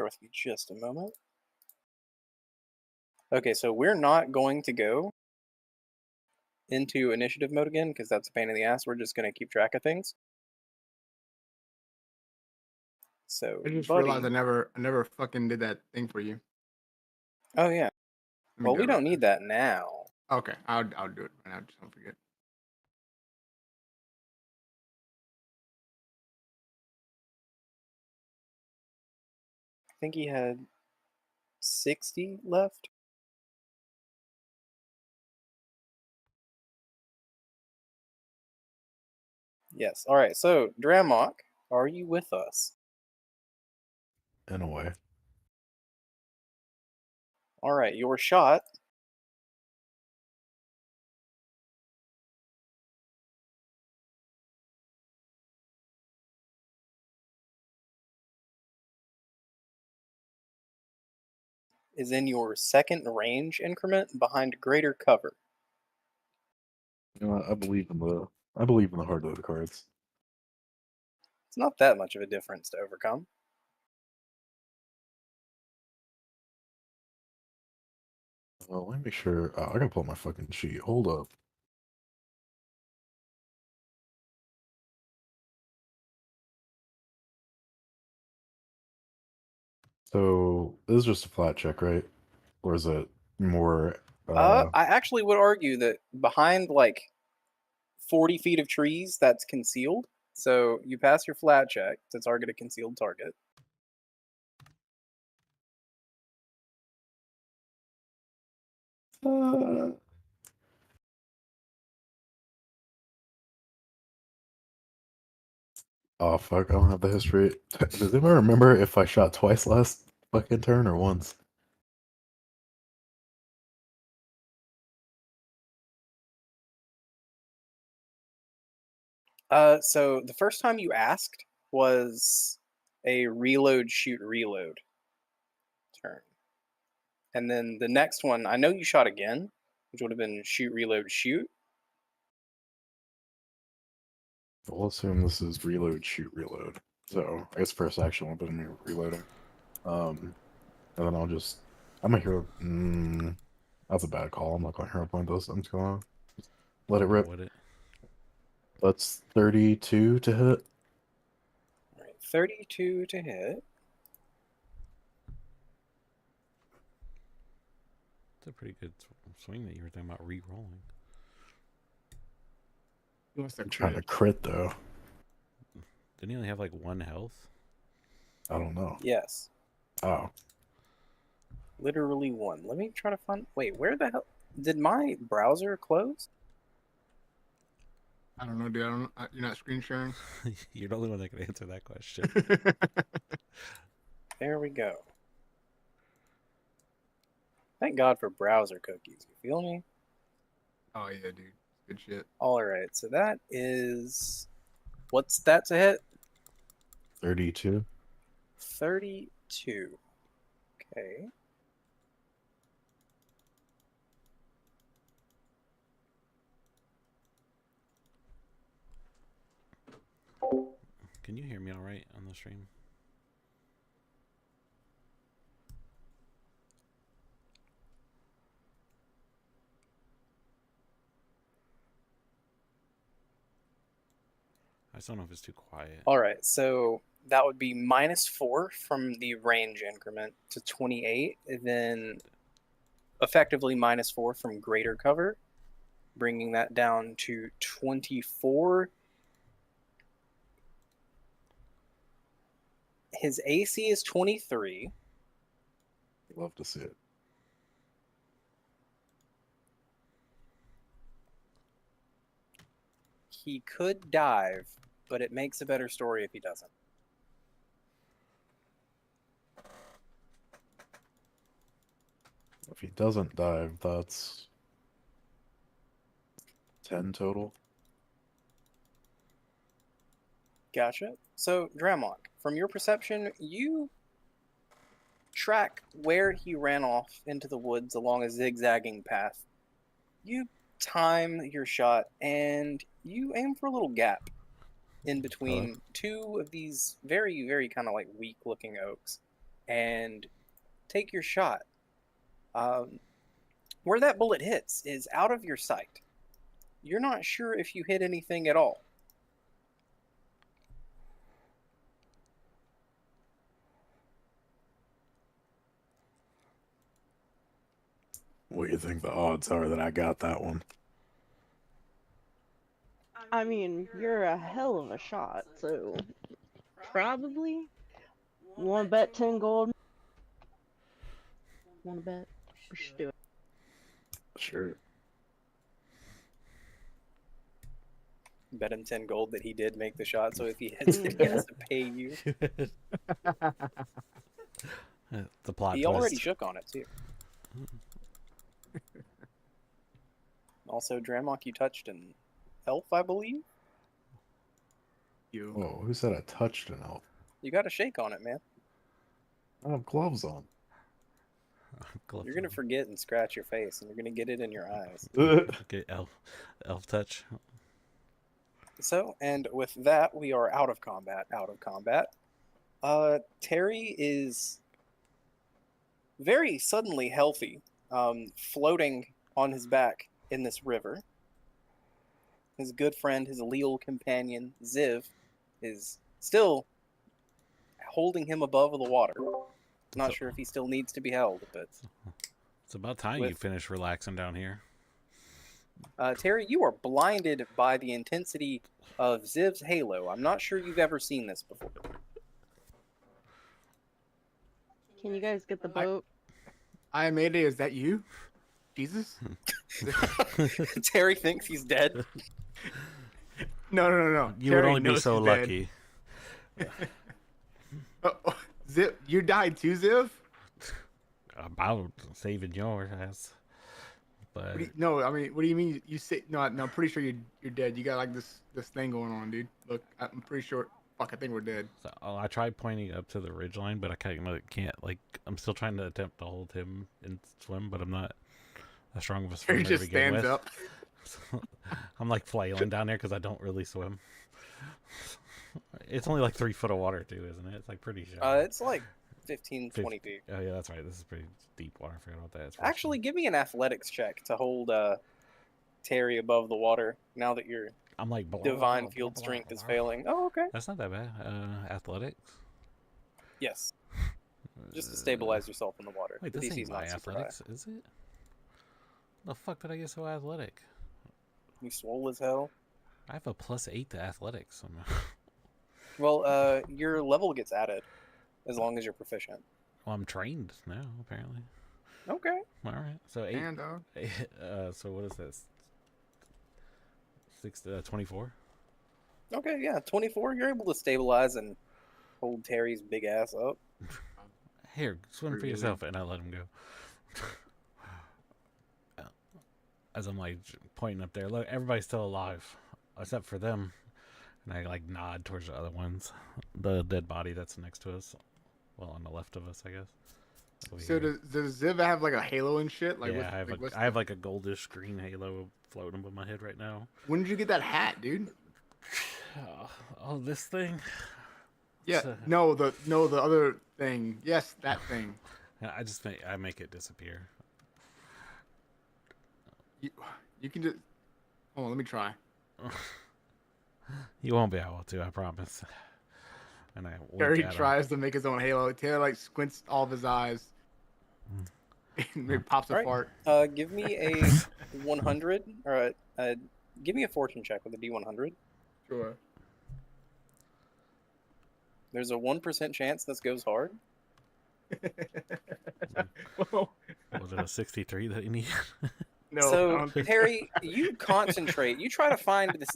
with me just a moment. Okay, so we're not going to go into initiative mode again because that's a pain in the ass. We're just going to keep track of things. So, I just realized buddy. I never fucking did that thing for you. Oh, yeah. Let me Well, do it we real don't need fast. that now. Okay, I'll do it right now. Just don't forget. I think he had 60 left. Yes. All right. So, Dramok, are you with us? In a way. All right. Your shot is in your second range increment behind greater cover. You know what? I believe in the hard load cards. It's not that much of a difference to overcome. Well, let me make sure. I gotta pull up my fucking sheet. Hold up. So this is just a flat check, right? Or is it more? I actually would argue that behind like 40 feet of trees, that's concealed. So you pass your flat check to target a concealed target. uh, oh fuck! I don't have the history. Does anyone remember if I shot twice last fucking turn or once? So the first time you asked was a reload, shoot, reload turn. And then the next one, I know you shot again, which would have been shoot, reload, shoot. We'll assume this is reload, shoot, reload. So I guess first action will be me reloading. And then I'm a hero. That's a bad call. I'm not going to hero point this. I'm just gonna let it rip. Would it? That's 32 to hit. All right, 32 to hit. It's a pretty good swing that you were talking about re-rolling. He wants to I'm trying to crit. crit though. Didn't he only have like 1 health? I don't know. Yes. Oh, Literally one. Let me try to find. Wait, where the hell did my browser close? I don't know, dude. I don't. You're not screen sharing. You're the only one that can answer that question. There we go. Thank God for browser cookies. You feel me? Oh yeah, dude. Good shit. All right. So that is what's that to hit? 32. 32. Okay. Can you hear me all right on the stream? I just don't know if it's too quiet. All right. So that would be -4 from the range increment to 28, and then effectively -4 from greater cover, bringing that down to 24. His AC is 23. Love to see it. He could dive, but it makes a better story if he doesn't. If he doesn't dive, that's 10 total. Gotcha. So, Dramok, from your perception, you track where he ran off into the woods along a zigzagging path. You time your shot and you aim for a little gap in between two of these very, very kind of like weak looking oaks. and take your shot. Where that bullet hits is out of your sight. You're not sure if you hit anything at all. What do you think the odds are that I got that one? I mean, you're a hell of a shot, so probably. Want to bet 10 gold? Want to bet? We should do it. Sure. Bet him 10 gold that he did make the shot, so if he hits it, he has to pay you. The plot He twist. already shook on it, too. Also, Dramok, you touched an elf, I believe? You. Whoa, who said I touched an elf? You got to shake on it, man. I have gloves on. You're going to forget and scratch your face, and you're going to get it in your eyes. Okay, elf touch. So, and with that, we are out of combat. Terry is very suddenly healthy, floating on his back in this river. His good friend, his allele companion, Ziv, is still holding him above the water. Not sure if he still needs to be held, but... It's about time you finish relaxing down here. Terry, you are blinded by the intensity of Ziv's halo. I'm not sure you've ever seen this before. Can you guys get the boat? I made it. Is that you? Jesus? Terry thinks he's dead. No. You Terry would only be knows so he's dead. lucky. Zip, you died too, Ziv? About saving your ass. But No, I mean, what do you mean? You say no? I'm pretty sure you're dead. You got like this thing going on, dude. Look, I'm pretty sure. Fuck, I think we're dead. so, I tried pointing up to the ridgeline, but I can't. Like, I'm still trying to attempt to hold him and swim, but I'm not as strong of a swimmer He to just begin stands with. up. So, I'm like flailing down there because I don't really swim. It's only like 3 foot of water too, isn't it? It's like pretty shallow. It's like 15, 20 feet. Oh yeah, that's right. This is pretty deep water. I forgot about that. It's Actually, give me an athletics check to hold Terry above the water now that your I'm like divine field strength is failing. Oh, okay. That's not that bad. Athletics. Yes. Just to stabilize yourself in the water. Wait, The this DC's ain't my not super high. athletics, is it? The fuck did I get so athletic? You swole as hell. I have a +8 to athletics. Well, your level gets added as long as you're proficient. Well, I'm trained now, apparently. Okay. All right. So 8. And So what is this? 24. Okay, yeah, 24. You're able to stabilize and hold Terry's big ass up. Here, swim for Really? yourself, and I let him go. As I'm like pointing up there, look, everybody's still alive, except for them. And I like nod towards the other ones, the dead body that's next to us, well, on the left of us, I guess. Over so here. does Ziv have like a halo and shit? Like, Yeah, what's I have like a goldish green halo floating above my head right now. When did you get that hat, dude? Oh, this thing. Yeah, So- no, the other thing. Yes, that thing. I make it disappear. You can just. Hold on, let me try. You won't be able to, I promise. And I wink Terry at him. tries to make his own halo. Taylor like squints all of his eyes. And he pops a Alright. fart. Give me a 100, or give me a fortune check with a D100. Sure. There's a 1% chance this goes hard. Whoa. Was it a 63 that you need? No. I So, don't think- Terry, you concentrate. You try to find this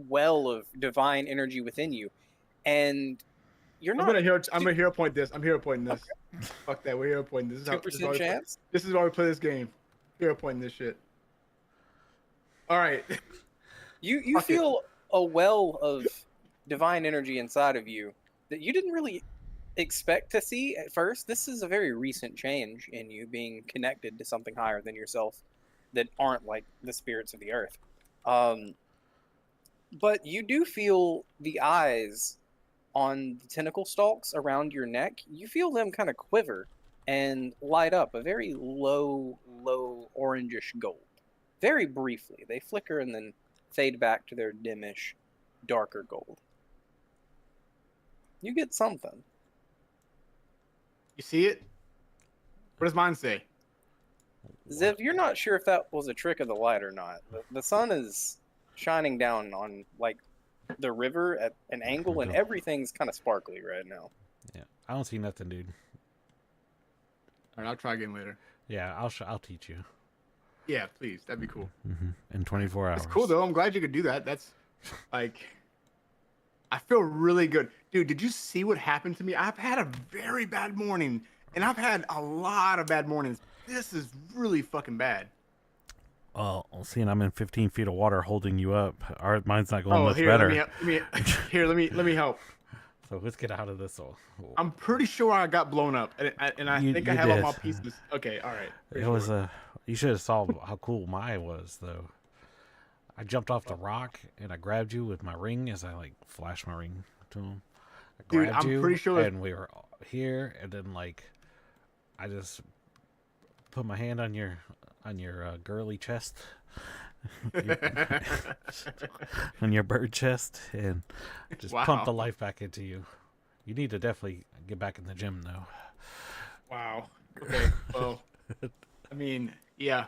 well of divine energy within you, and you're I'm not gonna hero point this. I'm hero pointing this. Fuck that. We're hero pointing this. This is how- this is why 2% we play- chance. This is why we play this game. Hero pointing this shit. All right. You Fuck it. feel a well of divine energy inside of you that you didn't really expect to see at first. This is a very recent change in you being connected to something higher than yourself that aren't like the spirits of the earth. But you do feel the eyes on the tentacle stalks around your neck, you feel them kind of quiver and light up a very low orangish gold. Very briefly. They flicker and then fade back to their dimish, darker gold. You get something. You see it? What does mine say? Ziv, you're not sure if that was a trick of the light or not. The sun is shining down on, like, the river at an angle, and everything's kind of sparkly right now. Yeah, I don't see nothing, dude. All right, I'll try again later. Yeah, I'll teach you. Yeah, please. That'd be cool. In 24 hours. That's cool, though. I'm glad you could do that. That's, like... I feel really good. Dude, did you see what happened to me? I've had a very bad morning, and I've had a lot of bad mornings. This is really fucking bad. Well, seeing I'm in 15 feet of water holding you up, mine's not going much better. Let me help. So let's get out of this. I'm pretty sure I got blown up, and I think I have all my pieces. Okay, all right. It was you should have saw how cool mine was, though. I jumped off the rock and I grabbed you with my ring as I like flashed my ring to him. I grabbed you, pretty sure and we were here, and then like I just put my hand on your girly chest, on your bird chest, and just pumped the life back into you. You need to definitely get back in the gym, though. Wow. Okay. Well, I mean, yeah,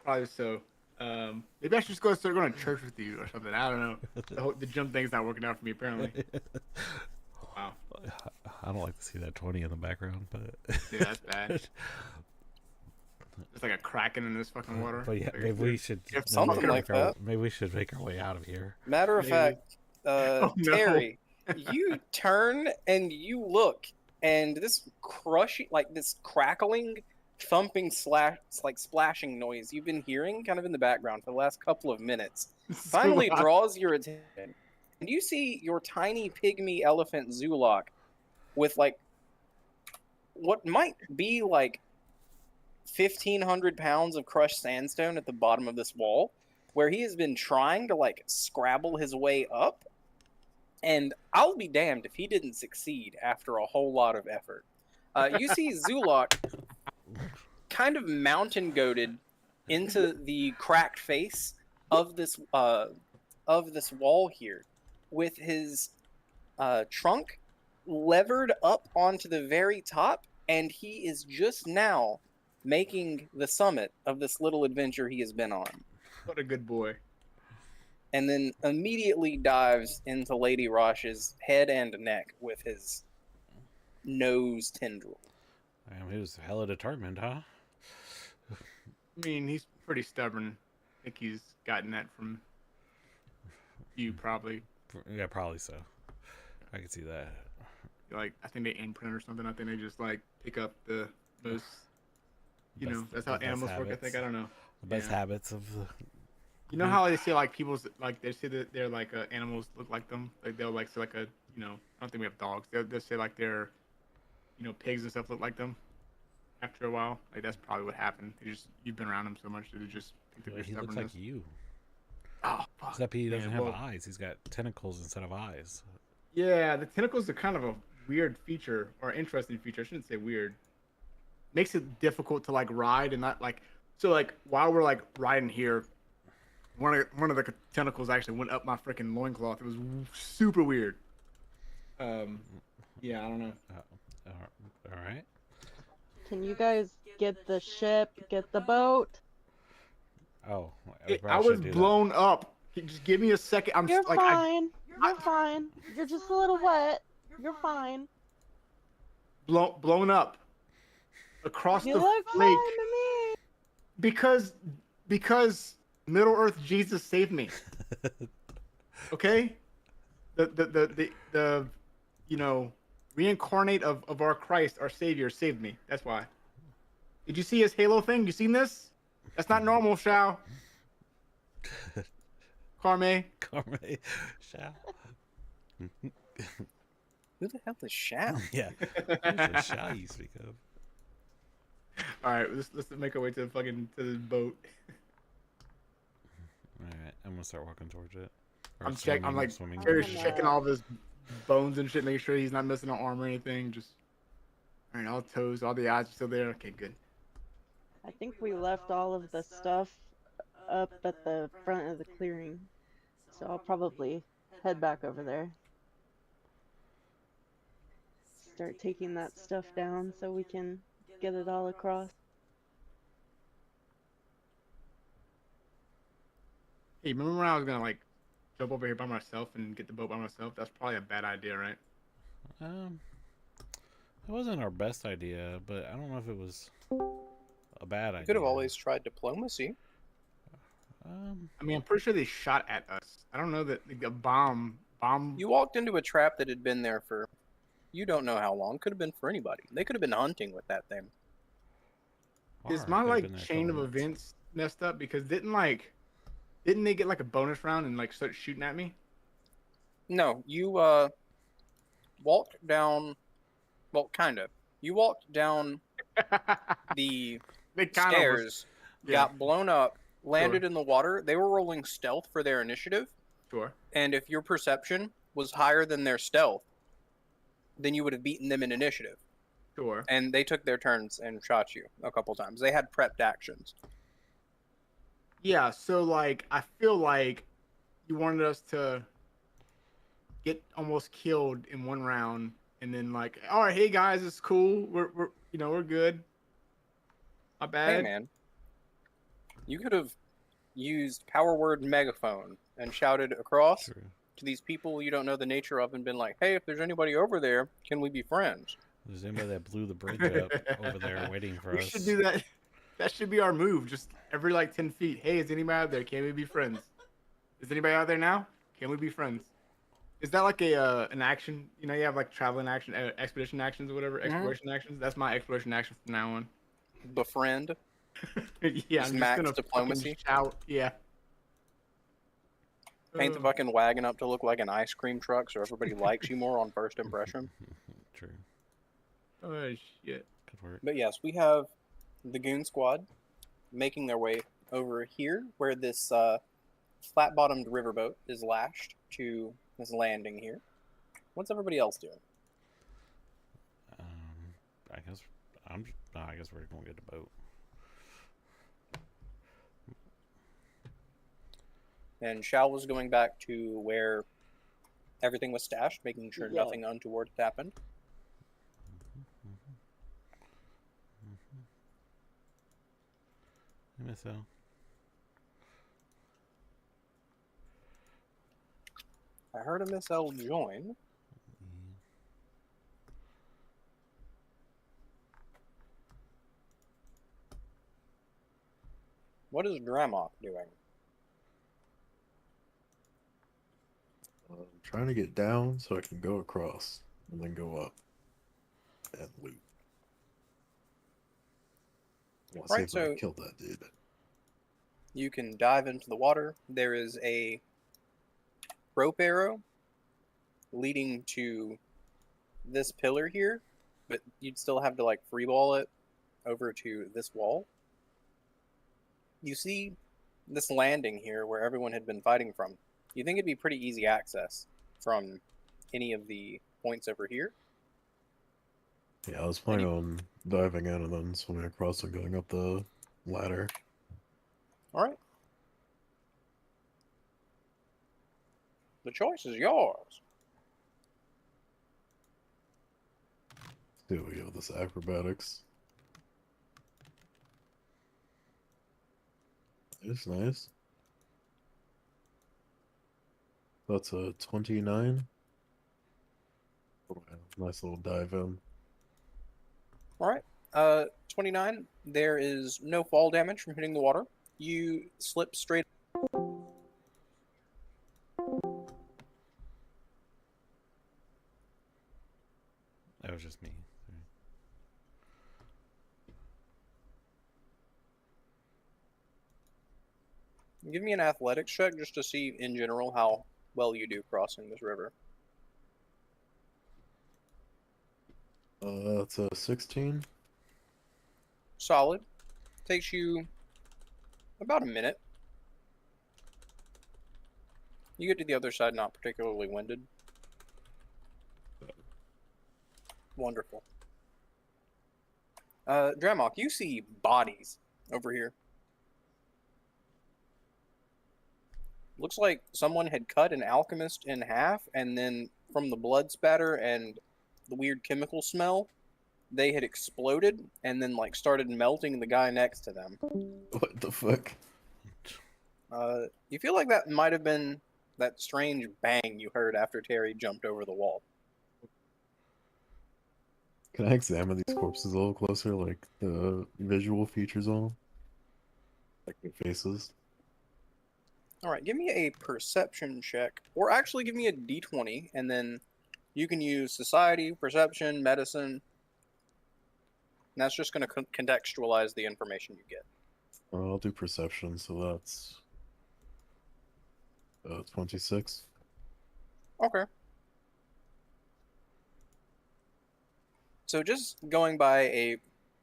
probably so. Maybe I should just start going to church with you or something. I don't know. The gym thing's not working out for me, apparently. Wow. I don't like to see that 20 in the background, but yeah, that's bad. It's like a kraken in this fucking water. But yeah, maybe we should something like that. Maybe we should make our way out of here. Matter of fact, Terry, you turn and you look, and this crushing, like this crackling, thumping splashing noise you've been hearing kind of in the background for the last couple of minutes finally draws your attention, and you see your tiny pygmy elephant Zulok with like what might be like 1,500 pounds of crushed sandstone at the bottom of this wall, where he has been trying to like scrabble his way up, and I'll be damned if he didn't succeed after a whole lot of effort. You see Zulok kind of mountain goated into the cracked face of this wall here, with his trunk levered up onto the very top, and he is just now making the summit of this little adventure he has been on. What a good boy. And then immediately dives into Lady Rosh's head and neck with his nose tendril. He was hella determined, huh? I mean, he's pretty stubborn. I think he's gotten that from you, probably. Yeah, probably so. I can see that. Like, I think they imprint or something. I think they just, like, pick up the most, that's how animals work, I think. I don't know. The best habits of the... You know how they say, like, people's, like, they say that they're, like, animals look like them? Like, they'll, like, say, like, I don't think we have dogs. They'll say, like, they're, pigs and stuff look like them after a while. Like, that's probably what happened. You've been around them so much that it just picked up your He stubbornness. looks like you. Oh, fuck. Except he doesn't have eyes. He's got tentacles instead of eyes. Yeah, the tentacles are kind of a weird feature, or interesting feature. I shouldn't say weird. Makes it difficult to, like, ride and not, like... So, like, while we're, like, riding here, one of the tentacles actually went up my freaking loincloth. It was super weird. Yeah, I don't know. All right. Can you guys get the ship, get the boat? Oh, I was blown up. Just give me a second. You're fine. You're fine. You're just a little wet. You're fine. Blown up across You the look lake. fine to me. Because Middle Earth Jesus saved me. Okay? The reincarnate of our Christ, our Savior, saved me. That's why. Did you see his halo thing? You seen this? That's not normal, Shao. Carme, Shao. Who the hell is Shao? Yeah. Who's the Shao you speak of? All right, let's make our way to the boat. All right, I'm gonna start walking towards it. I'm like Jerry's checking all this bones and shit, making sure he's not missing an arm or anything. Just all right, all toes, all the eyes are still there. Okay, good. I think we left all of the stuff up at the front of the clearing, so I'll probably head back over there. Start taking that stuff down so we can get it all across. Hey, remember when I was gonna like jump over here by myself and get the boat by myself? That's probably a bad idea, right? It wasn't our best idea, but I don't know if it was a bad idea. You could have always tried diplomacy. I mean, I'm pretty sure they shot at us. I don't know that the bomb. You walked into a trap that had been there for, you don't know how long. Could have been for anybody. They could have been hunting with that thing. Is Or my could've like been there a chain of couple months. events messed up? Because didn't they get like a bonus round and like start shooting at me? No, you walked down. Well, kind of. You walked down the They kind of was, stairs, yeah, got blown up, landed in the water. They were rolling stealth for their initiative, sure. and if your perception was higher than their stealth, then you would have beaten them in initiative. Sure. And they took their turns and shot you a couple times. They had prepped actions. Yeah, so like I feel like you wanted us to get almost killed in one round, and then like, all right, hey guys, it's cool. We're good. Not bad. Hey, man. You could have used power word megaphone and shouted across True. to these people you don't know the nature of and been like, hey, if there's anybody over there, can we be friends? There's anybody that blew the bridge up over there waiting for We us. should do that. That should be our move. Just every like 10 feet. Hey, is anybody out there? Can we be friends? Is anybody out there now? Can we be friends? Is that like an action? You know, you have like traveling action, expedition actions or whatever, exploration actions. That's my exploration action from now on. Befriend. Yeah, Just I'm max just gonna diplomacy. fucking shout. Yeah. Paint the fucking wagon up to look like an ice cream truck so everybody likes you more on first impression. True. Oh shit. Could work. But yes, we have the goon squad making their way over here where this flat-bottomed riverboat is lashed to this landing here. What's everybody else doing? I guess I guess we're gonna get a boat. And Shao was going back to where everything was stashed, making sure Yeah. nothing untoward happened. MSL. I heard a Miss L join. What is Dramok doing? I'm trying to get down so I can go across and then go up and loot. I want to Right, see if I so- can kill that dude. You can dive into the water. There is a rope arrow leading to this pillar here, but you'd still have to like freeball it over to this wall. You see this landing here where everyone had been fighting from. You think it'd be pretty easy access from any of the points over here? Yeah, I was planning on diving in and then swimming across and going up the ladder. All right. The choice is yours. See what we have this acrobatics. It's nice. That's a 29. Oh, nice little dive in. All right. 29. There is no fall damage from hitting the water. You slip straight. That was just me. Give me an athletics check just to see in general how well you do crossing this river. That's a 16. Solid. Takes you about a minute. You get to the other side not particularly winded. Wonderful. Dramok, you see bodies over here. Looks like someone had cut an alchemist in half, and then from the blood spatter and the weird chemical smell, they had exploded and then like started melting the guy next to them. What the fuck? You feel like that might have been that strange bang you heard after Terry jumped over the wall. Can I examine these corpses a little closer, like the visual features on them? Like their faces? All right, give me a perception check, or actually give me a d20, and then you can use society, perception, medicine. And that's just going to contextualize the information you get. I'll do perception, so that's 26. Okay. So just going by a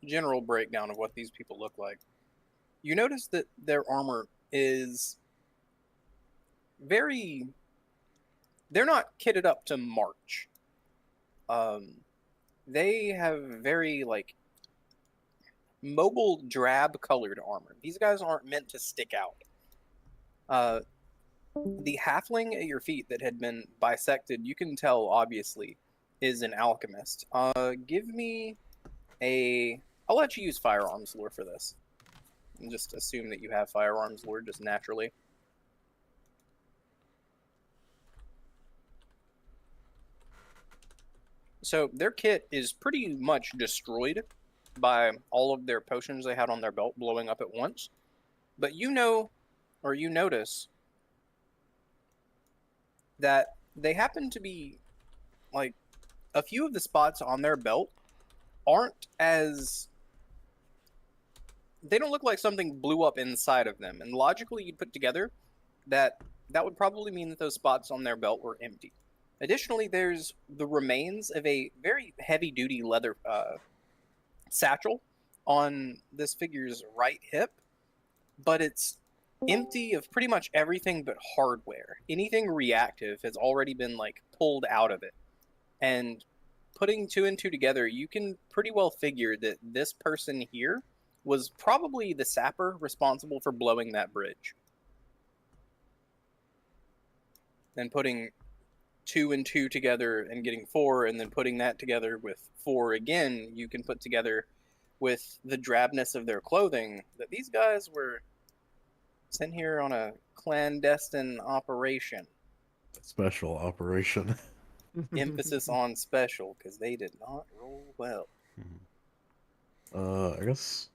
general breakdown of what these people look like, you notice that their armor is very... They're not kitted up to march. They have very, like, mobile drab colored armor. These guys aren't meant to stick out. The halfling at your feet that had been bisected, you can tell, obviously, is an alchemist. Give me a... I'll let you use firearms lore for this. And just assume that you have firearms lore just naturally. So their kit is pretty much destroyed by all of their potions they had on their belt blowing up at once. But you know, or you notice, that they happen to be, like, a few of the spots on their belt aren't as... They don't look like something blew up inside of them. And logically, you'd put together that that would probably mean that those spots on their belt were empty. Additionally, there's the remains of a very heavy-duty leather satchel on this figure's right hip, but it's empty of pretty much everything but hardware. Anything reactive has already been, like, pulled out of it. And putting two and two together, you can pretty well figure that this person here was probably the sapper responsible for blowing that bridge. Then putting two and two together and getting four, and then putting that together with four again, you can put together with the drabness of their clothing that these guys were sent here on a clandestine operation. Special operation. Emphasis on special, because they did not roll well. I guess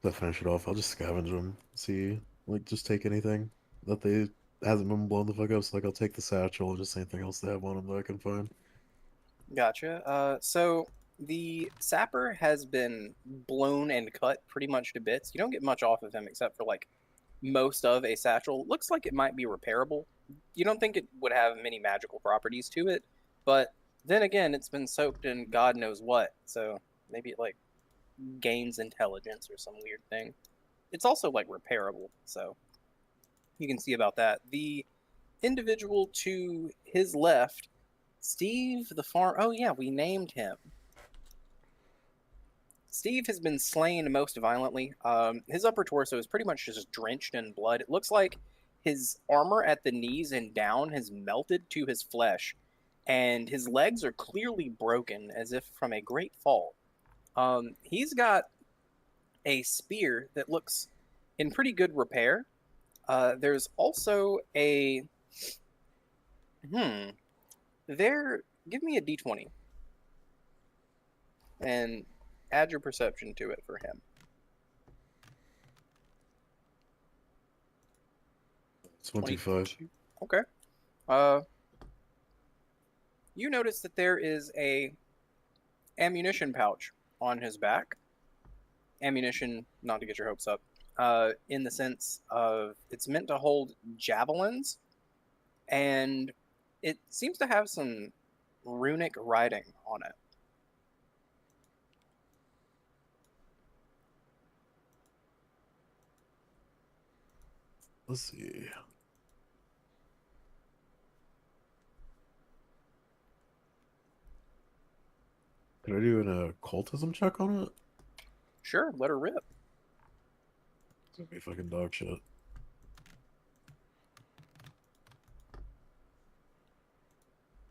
to finish it off, I'll just scavenge them. See, like, just take anything that they hasn't been blown the fuck up. So, like, I'll take the satchel, just anything else they have on them that I can find. Gotcha. So the sapper has been blown and cut pretty much to bits. You don't get much off of him except for, like, most of a satchel. Looks like it might be repairable. You don't think it would have many magical properties to it, but then again, it's been soaked in God knows what, so maybe it, like, gains intelligence or some weird thing. It's also, like, repairable, so you can see about that. The individual to his left, Steve the farm... Oh yeah, we named him. Steve has been slain most violently. His upper torso is pretty much just drenched in blood. It looks like his armor at the knees and down has melted to his flesh, and his legs are clearly broken as if from a great fall. He's got a spear that looks in pretty good repair. There's also a... Give me a d20. And add your perception to it for him. 25. Okay. You notice that there is a ammunition pouch on his back. Ammunition, not to get your hopes up, in the sense of it's meant to hold javelins, and it seems to have some runic writing on it. Let's see. Could I do an occultism check on it? Sure, let her rip. It's gonna be fucking dog shit.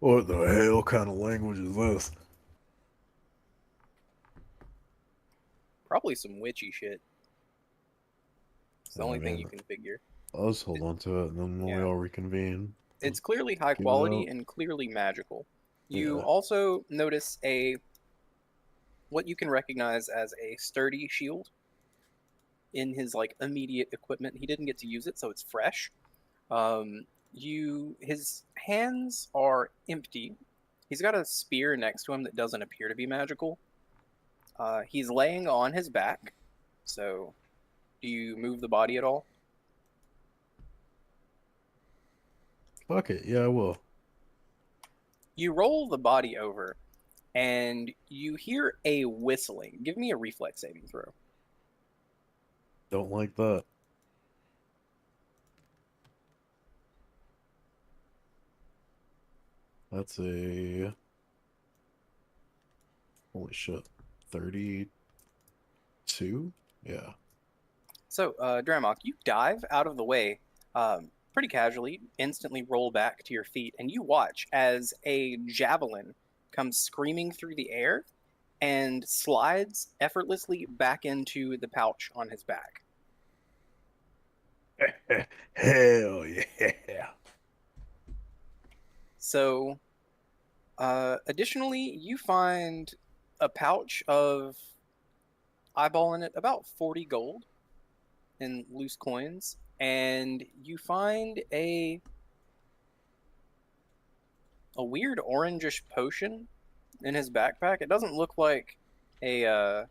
What the hell kind of language is this? Probably some witchy shit. It's the Oh, only thing you man. can figure. I'll just hold on to it, and then when we Yeah. all reconvene, It's clearly high Give it quality out. and clearly magical. You Yeah. also notice what you can recognize as a sturdy shield in his like immediate equipment. He didn't get to use it, so it's fresh. His hands are empty. He's got a spear next to him that doesn't appear to be magical. He's laying on his back. So, do you move the body at all? Fuck it. Yeah, I will. You roll the body over, and you hear a whistling. Give me a reflex saving throw. Don't like that. That's a... Holy shit. 32? Yeah. So, Dramok, you dive out of the way pretty casually, instantly roll back to your feet, and you watch as a javelin comes screaming through the air and slides effortlessly back into the pouch on his back. Hell yeah. So, additionally, you find a pouch of eyeballing it about 40 gold in loose coins, and you find a weird orangish potion in his backpack. It doesn't look like a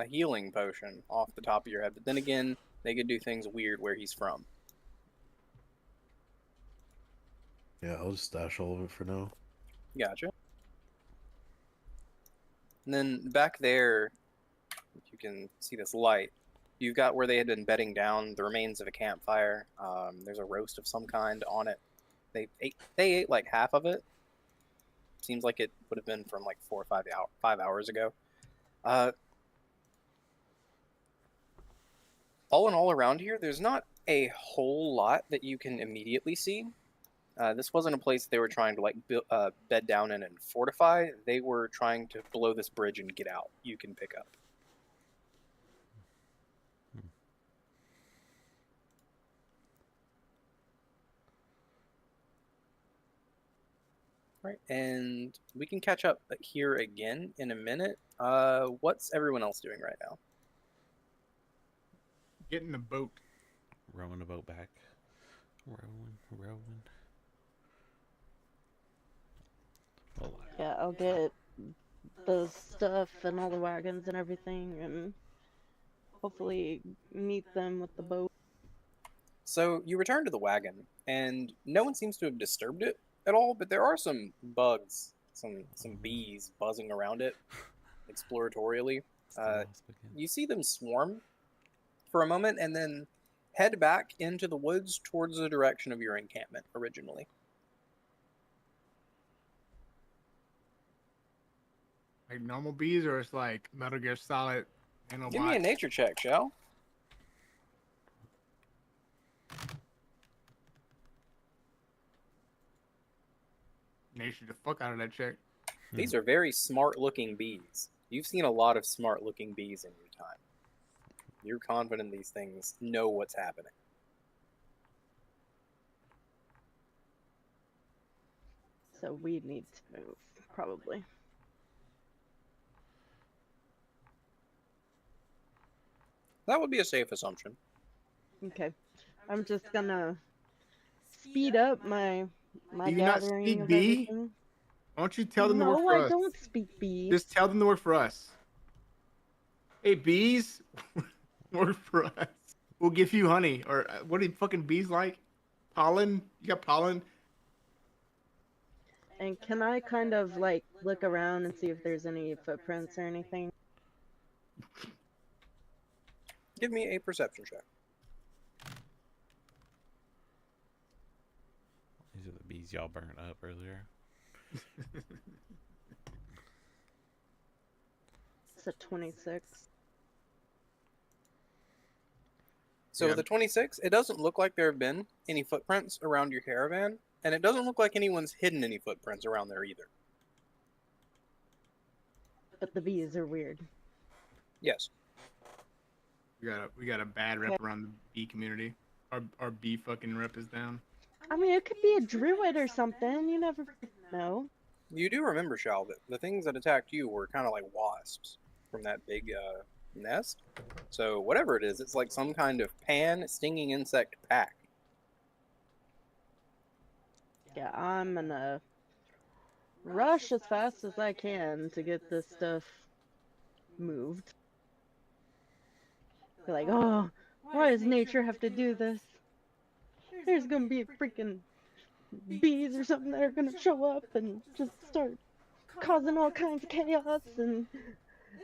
healing potion off the top of your head, but then again, they could do things weird where he's from. Yeah, I'll just stash all of it for now. Gotcha. And then back there, if you can see this light, you've got where they had been bedding down the remains of a campfire. There's a roast of some kind on it. They ate like half of it. Seems like it would have been from like 5 hours ago. All in all around here, there's not a whole lot that you can immediately see. This wasn't a place they were trying to like bed down in and fortify. They were trying to blow this bridge and get out. You can pick up. Right, and we can catch up here again in a minute. What's everyone else doing right now? Get in the boat. Rowing the boat back. Rowing. Oh, Yeah, I'll get the stuff and all the wagons and everything, and hopefully meet them with the boat. So you return to the wagon, and no one seems to have disturbed it at all, but there are some bugs, some bees buzzing around it exploratorially. it's the wasp again. You see them swarm for a moment and then head back into the woods towards the direction of your encampment originally. Like normal bees, or it's like Metal Gear Solid nanobots? Give me a nature check, shall? Nature the fuck out of that chick. These are very smart-looking bees. You've seen a lot of smart-looking bees in your time. You're confident these things know what's happening. So we need to move, probably. That would be a safe assumption. Okay. I'm just gonna speed up my Do you not gathering speak of bee? everything. Why don't you tell them to work No, for I us? don't speak bee. Just tell them to work for us. Hey, bees, work for us. We'll give you honey. Or what are fucking bees like? Pollen? You got pollen? And can I kind of like look around and see if there's any footprints or anything? Give me a perception check. These are the bees y'all burnt up earlier. It's a 26. So Yeah. the 26, it doesn't look like there have been any footprints around your caravan, and it doesn't look like anyone's hidden any footprints around there either. But the bees are weird. Yes. We got a bad rep around the bee community. Our bee fucking rep is down. I mean, it could be a druid or something. You never know. You do remember, Shal, that the things that attacked you were kind of like wasps from that big nest. So whatever it is, it's like some kind of stinging insect pack. Yeah, I'm gonna rush as fast as I can to get this stuff moved. Be like, oh, why does nature have to do this? There's gonna be freaking bees or something that are gonna show up and just start causing all kinds of chaos, and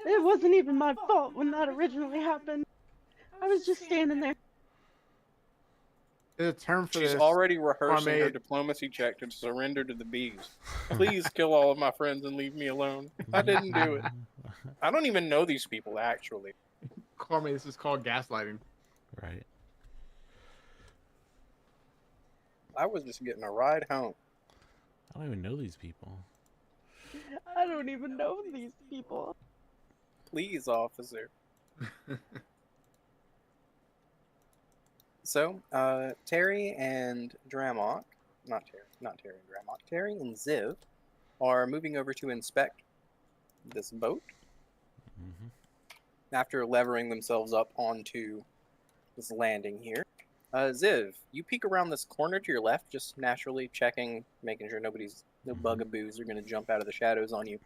it wasn't even my fault when that originally happened. I was just standing there. There's a term for She's this. already rehearsing her Barmaid. diplomacy check to surrender to the bees. Please kill all of my friends and leave me alone. I didn't do it. I don't even know these people, actually. Carme, this is called gaslighting. Right. I was just getting a ride home. I don't even know these people. I don't even know these people. Please, officer. So, Terry and Dramok, not Terry and Dramok, Terry and Ziv are moving over to inspect this boat Hmm. after levering themselves up onto this landing here. Ziv, you peek around this corner to your left, just naturally checking, making sure no bugaboos are going to jump out of the shadows on you.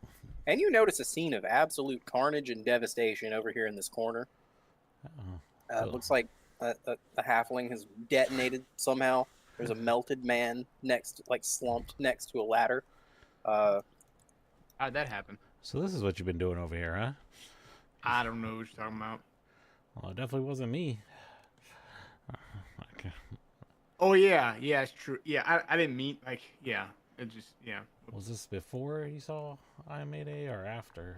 And you notice a scene of absolute carnage and devastation over here in this corner. Oh. Looks like a halfling has detonated somehow. There's a melted man slumped next to a ladder. How'd that happen? So this is what you've been doing over here, huh? I don't know what you're talking about. Well, it definitely wasn't me. Okay. Oh yeah, it's true. Yeah, I didn't mean it just Was this before you saw I Mayday or after?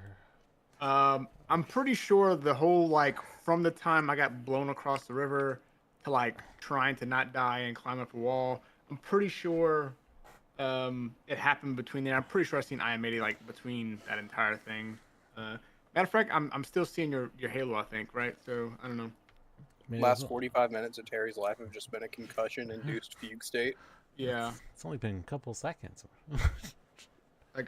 I'm pretty sure the whole from the time I got blown across the river to trying to not die and climb up a wall, I'm pretty sure it happened between there. I'm pretty sure I've seen I Mayday between that entire thing. Matter of fact, I'm still seeing your Halo, I think, right? So I don't know. Maybe Last 45 minutes of Terry's life have just been a concussion-induced fugue state. Yeah. It's only been a couple seconds.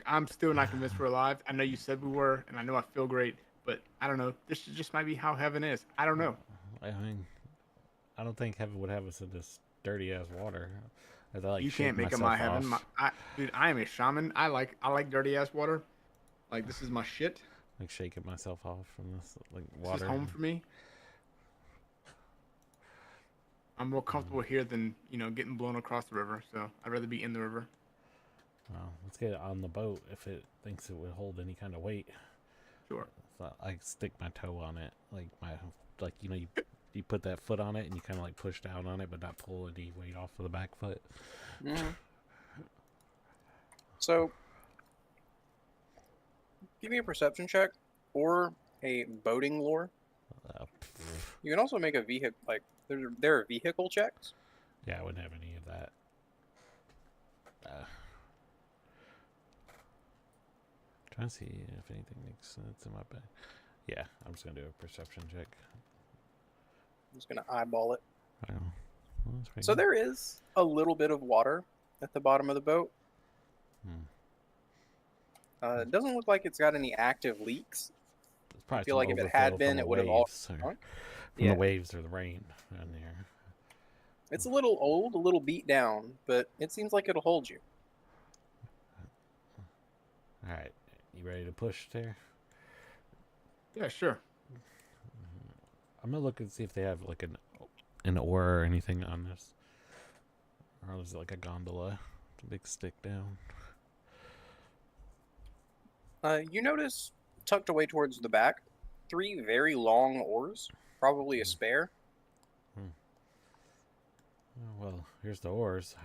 I'm still not convinced we're alive. I know you said we were, and I know I feel great, but I don't know. This just might be how heaven is. I don't know. I mean, I don't think heaven would have us in this dirty ass water. As I You shake can't make it myself my heaven. off. Dude, I am a shaman. I like dirty ass water. This is my shit. Like shaking myself off from this This water. is home for me. I'm more comfortable here than getting blown across the river. So I'd rather be in the river. Well, let's get it on the boat if it thinks it would hold any kind of weight. Sure. So I stick my toe on it, you put that foot on it and you kind of push down on it, but not pull any weight off of the back foot. Mm-hmm. So, give me a perception check or a boating lore. You can also make a vehicle there are vehicle checks. Yeah, I wouldn't have any of that. Trying to see if anything makes sense in my bag. Yeah, I'm just gonna do a perception check. I'm just gonna eyeball it. I don't know. Well, that's pretty So good. there is a little bit of water at the bottom of the boat. It doesn't look like it's got any active leaks. It's probably I feel some like if it had overflow been, from it the would have all waves sunk. from Yeah. the waves or the rain down there. It's a little old, a little beat down, but it seems like it'll hold you. All right, you ready to push there? Yeah, sure. I'm gonna look and see if they have an oar or anything on this, or is it a gondola, a big stick down? You notice, tucked away towards the back, 3 very long oars, probably a spare. Oh, well, here's the oars.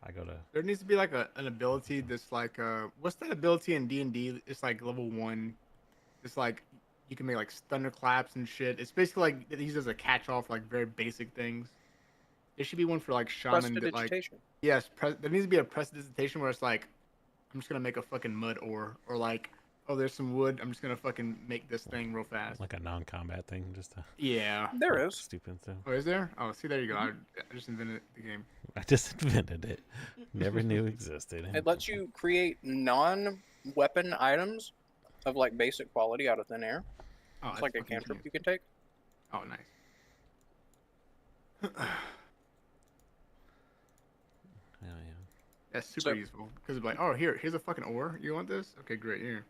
I go to. There needs to be an ability that's what's that ability in D&D? It's level 1. It's you can make like thunderclaps and shit. It's basically like it uses a catch-all for like very basic things. There should be one for like shaman that like Prestidigitation. yes, there needs to be a prestidigitation where it's like I'm just gonna make a fucking mud ore, or like oh there's some wood, I'm just gonna fucking make this thing real fast. Like a non-combat thing, just to Yeah. There is. stupid stuff. Oh, is there? Oh, see, there you go. I just invented the game. I just invented it. Never knew existed. It lets you create non-weapon items of like basic quality out of thin air. Oh, It's that's like a fucking cantrip genius. you can take. Oh, nice. Oh, yeah. That's super useful because it's like, oh, here's a fucking ore. You want this? Okay, great. Here.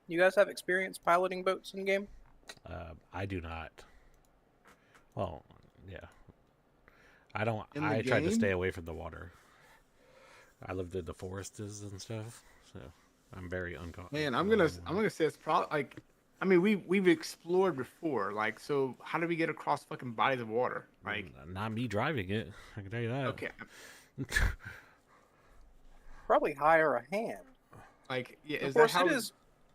You guys have experience piloting boats in game? I do not. Well, yeah. I don't. In the I tried to game? stay away from the water. I lived in the forests and stuff, so I'm very uncomfortable. Man, I'm gonna say it's probably like, I mean, we've explored before. Like, so how do we get across fucking bodies of water? Like, Not me driving it. I can tell you that. okay, Probably hire a hand. like, yeah, Of is course, that how?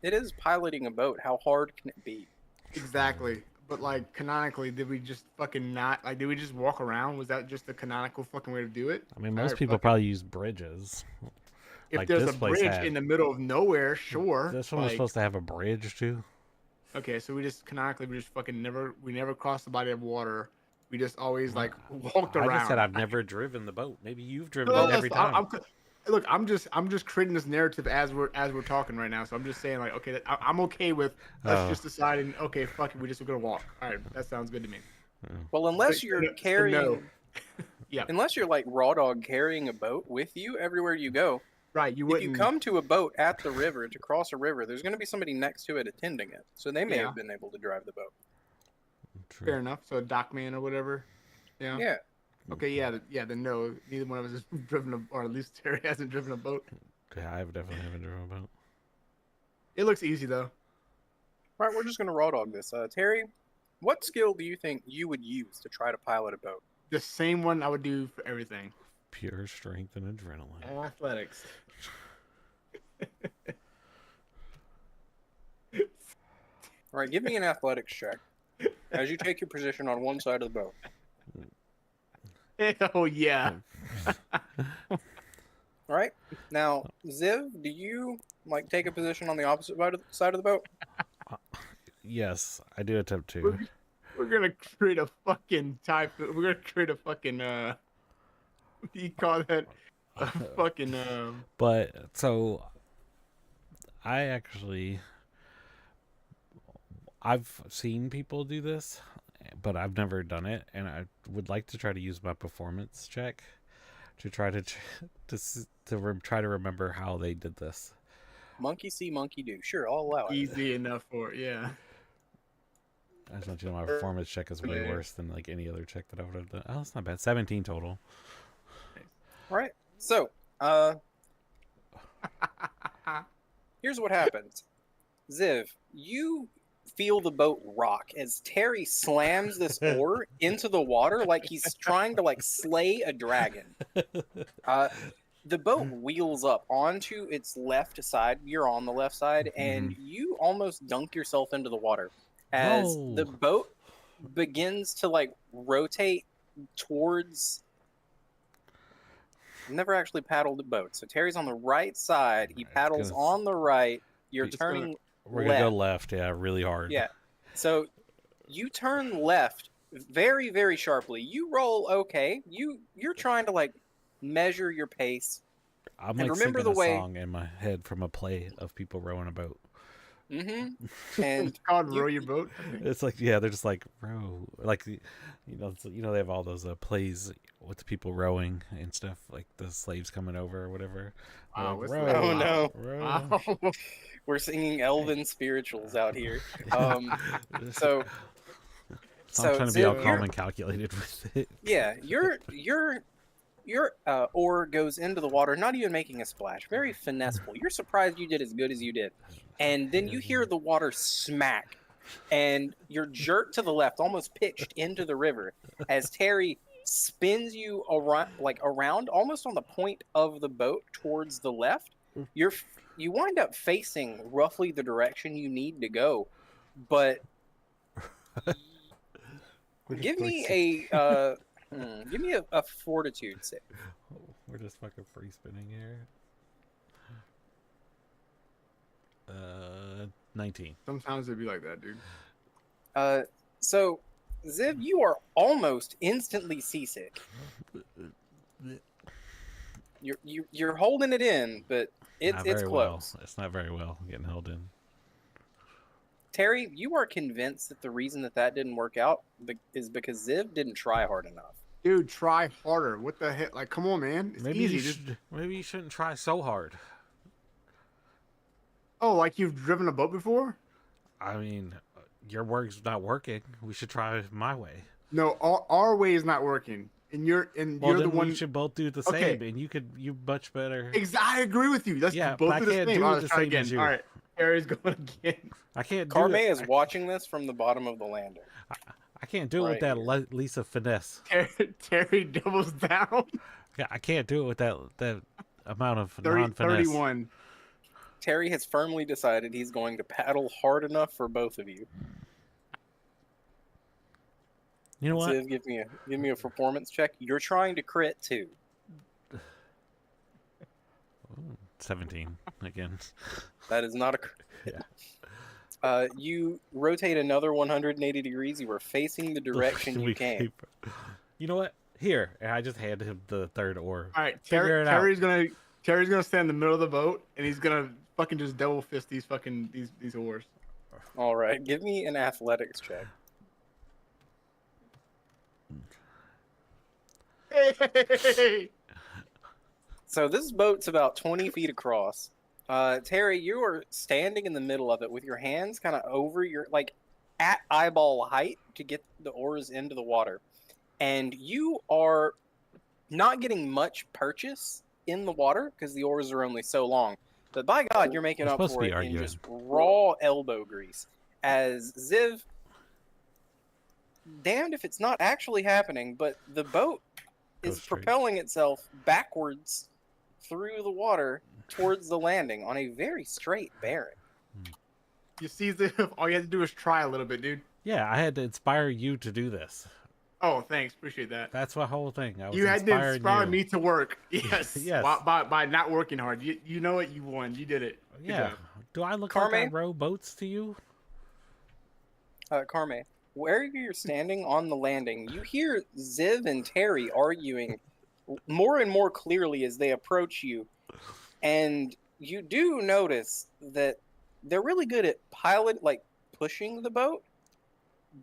it is piloting a boat. How hard can it be? Exactly. But like canonically, did we just fucking not like? Did we just walk around? Was that just the canonical fucking way to do it? I mean, most Alright, people fuck it. probably use bridges. If like there's this a place bridge had. in the middle of nowhere, sure. This one was like, supposed to have a bridge too. Okay, so we just canonically we just fucking never crossed the body of water. We just always like walked around. I just said I've never driven the boat. Maybe you've driven No, it every time. Look, I'm just creating this narrative as we're talking right now. So I'm just saying like, okay, I'm okay with us just deciding, okay, fuck it, we're gonna walk. All right, that sounds good to me. Well, unless So- you're so carrying, no. Yeah. unless you're like raw dog carrying a boat with you everywhere you go. Right, you If wouldn't. you come to a boat at the river to cross a river, there's going to be somebody next to it attending it, so they may Yeah. have been able to drive the boat. True. Fair enough. So a dockman or whatever. Yeah. Yeah. Okay. Yeah. Then no. Neither one of us has driven a, or at least Terry hasn't driven a boat. Okay, I definitely haven't driven a boat. It looks easy though. Right, we're just going to raw dog this. Terry, what skill do you think you would use to try to pilot a boat? The same one I would do for everything. Pure strength and adrenaline. Athletics. All right, give me an athletics check as you take your position on one side of the boat. Oh yeah. All right. Now, Ziv, do you like take a position on the opposite side of the boat? Yes, I do attempt to. We're gonna create a fucking type. We're gonna create a fucking what do you call that? A fucking But so I've seen people do this, but I've never done it, and I would like to try to use my performance check to try to try to remember how they did this. Monkey see, monkey do. Sure, I'll allow it. easy enough for it. Yeah. I just want you to know my performance check is way worse than like any other check that I would have done. Oh, it's not bad. 17 total. All right. So, here's what happens. Ziv, you feel the boat rock as Terry slams this oar into the water like he's trying to like slay a dragon. The boat wheels up onto its left side. You're on the left side, and you almost dunk yourself into the water as No. the boat begins to like rotate towards. I've never actually paddled a boat, so Terry's on the right side. He It's paddles gonna- on the right. You're It's gonna- turning. We're gonna go left, yeah, really hard. Yeah. So you turn left very, very sharply. You roll okay. You're trying to like measure your pace. I'm And like remember singing the a way- song in my head from a play of people rowing a boat. And It's called you- row your boat. I think. It's like, yeah, they're just like row, like they have all those plays with the people rowing and stuff, like the slaves coming over or whatever. They're Wow, like, what's row, that? Oh, no. row. Wow. we're singing elven spirituals out here. So So I'm so trying to be all Ziv, calm you're- and calculated with it. yeah, your oar goes into the water, not even making a splash. Very finesseful. You're surprised you did as good as you did. And then you hear the water smack, and you're jerked to the left, almost pitched into the river, as Terry spins you around, almost on the point of the boat towards the left. You wind up facing roughly the direction you need to go, but We're just give doing me 60. a fortitude save. We're just fucking free spinning here. 19. Sometimes it'd be like that, dude. So Ziv, you are almost instantly seasick. You're holding it in, but it's Not very close. well. It's not very well getting held in. Terry, you are convinced that the reason that didn't work out is because Ziv didn't try hard enough. Dude, try harder. What the heck? Like, come on, man. It's Maybe easy. maybe you shouldn't try so hard. Oh, like you've driven a boat before? I mean, your work's not working. We should try my way. No, our way is not working. And you're Well, the then one. we should both do the Okay. same, and you much better. I agree with you. Let's Yeah, both but I do the can't same. do All it right, the let's try same again. as you. All right, Harry's going again. I can't do Carme it. is watching this from the bottom of the landing. I can't do it with right that Lisa finesse. Terry doubles down. Yeah, I can't do it with that amount of 30, non-finesse. 31. Terry has firmly decided he's going to paddle hard enough for both of you. You know what? Ziv, give me a performance check. You're trying to crit too. 17 again. That is not a crit. Yeah. You rotate another 180 degrees. You are facing the direction you came. You know what? Here, and I just handed him the third oar. All right, Figure it out. Terry's gonna stand in the middle of the boat, and he's gonna fucking just double fist these oars. All right, give me an athletics check. Hey! So this boat's about 20 feet across. Terry, you are standing in the middle of it with your hands kind of over your, like, at eyeball height to get the oars into the water. And you are not getting much purchase in the water because the oars are only so long. But by God, you're making We're up supposed to for be it in arguing. just raw elbow grease. As Ziv, damned if it's not actually happening, but the boat Go is straight. propelling itself backwards through the water towards the landing on a very straight bearing. You see, all you have to do is try a little bit, dude. Yeah, I had to inspire you to do this. Oh, thanks, appreciate that. That's my whole thing. I was You had to inspiring inspire you. me to work. Yes. Yes. By not working hard. You know what? You won. You did it. Good Yeah. job. Do I look like I Carme? row boats to you? Carme, where you're standing on the landing, you hear Ziv and Terry arguing more and more clearly as they approach you. And you do notice that they're really good at pushing the boat,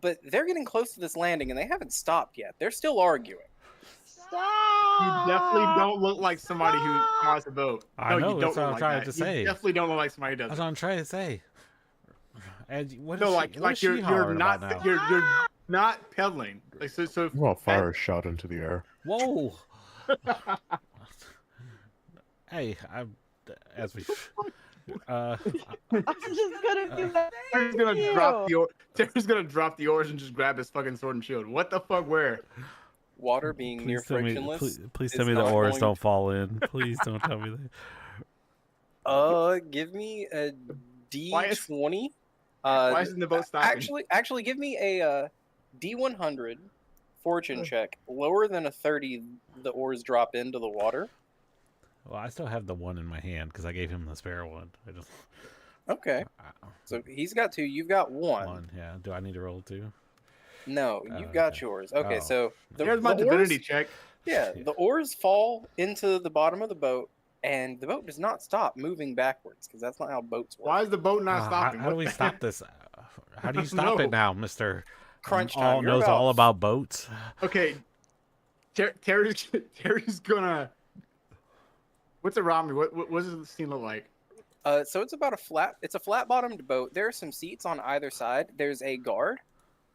but they're getting close to this landing and they haven't stopped yet. They're still arguing. Stop! You definitely don't look like somebody who flies a boat. I No, know, you don't that's what look I'm like trying that. to say. You definitely don't look like somebody who does. That's what I'm trying to say. And what No, is like she, what is you're she hollering not about now? you're not pedaling. Like so. Well, fire a shot into the air. Whoa! Hey, as we. I'm just gonna be like, Terry's gonna drop the Terry's gonna drop the oars and just grab his fucking sword and shield. What the fuck? Where? Water being near Please tell me, frictionless. please is tell me the not oars going don't to- fall in. Please don't tell me that. Give me a Why is- D20. Why isn't the boat stopping? Actually, give me a D100 fortune check. Lower than a 30, the oars drop into the water. Well, I still have the one in my hand because I gave him the spare one. I just Okay, so he's got 2. You've got 1. one. Yeah. Do I need to roll 2? No, Oh, you've got okay. yours. Okay, Oh. so Here's my the divinity oars, check. yeah, the oars fall into the bottom of the boat, and the boat does not stop moving backwards because that's not how boats work. Why is the boat not stopping? How do What we the stop heck? this? How do you stop it No. now, Mister? Crunch all time. You're knows all about boats. Okay, Terry's gonna. What's around me? What does the scene look like? So it's about a flat-bottomed boat. There are some seats on either side. There's a guard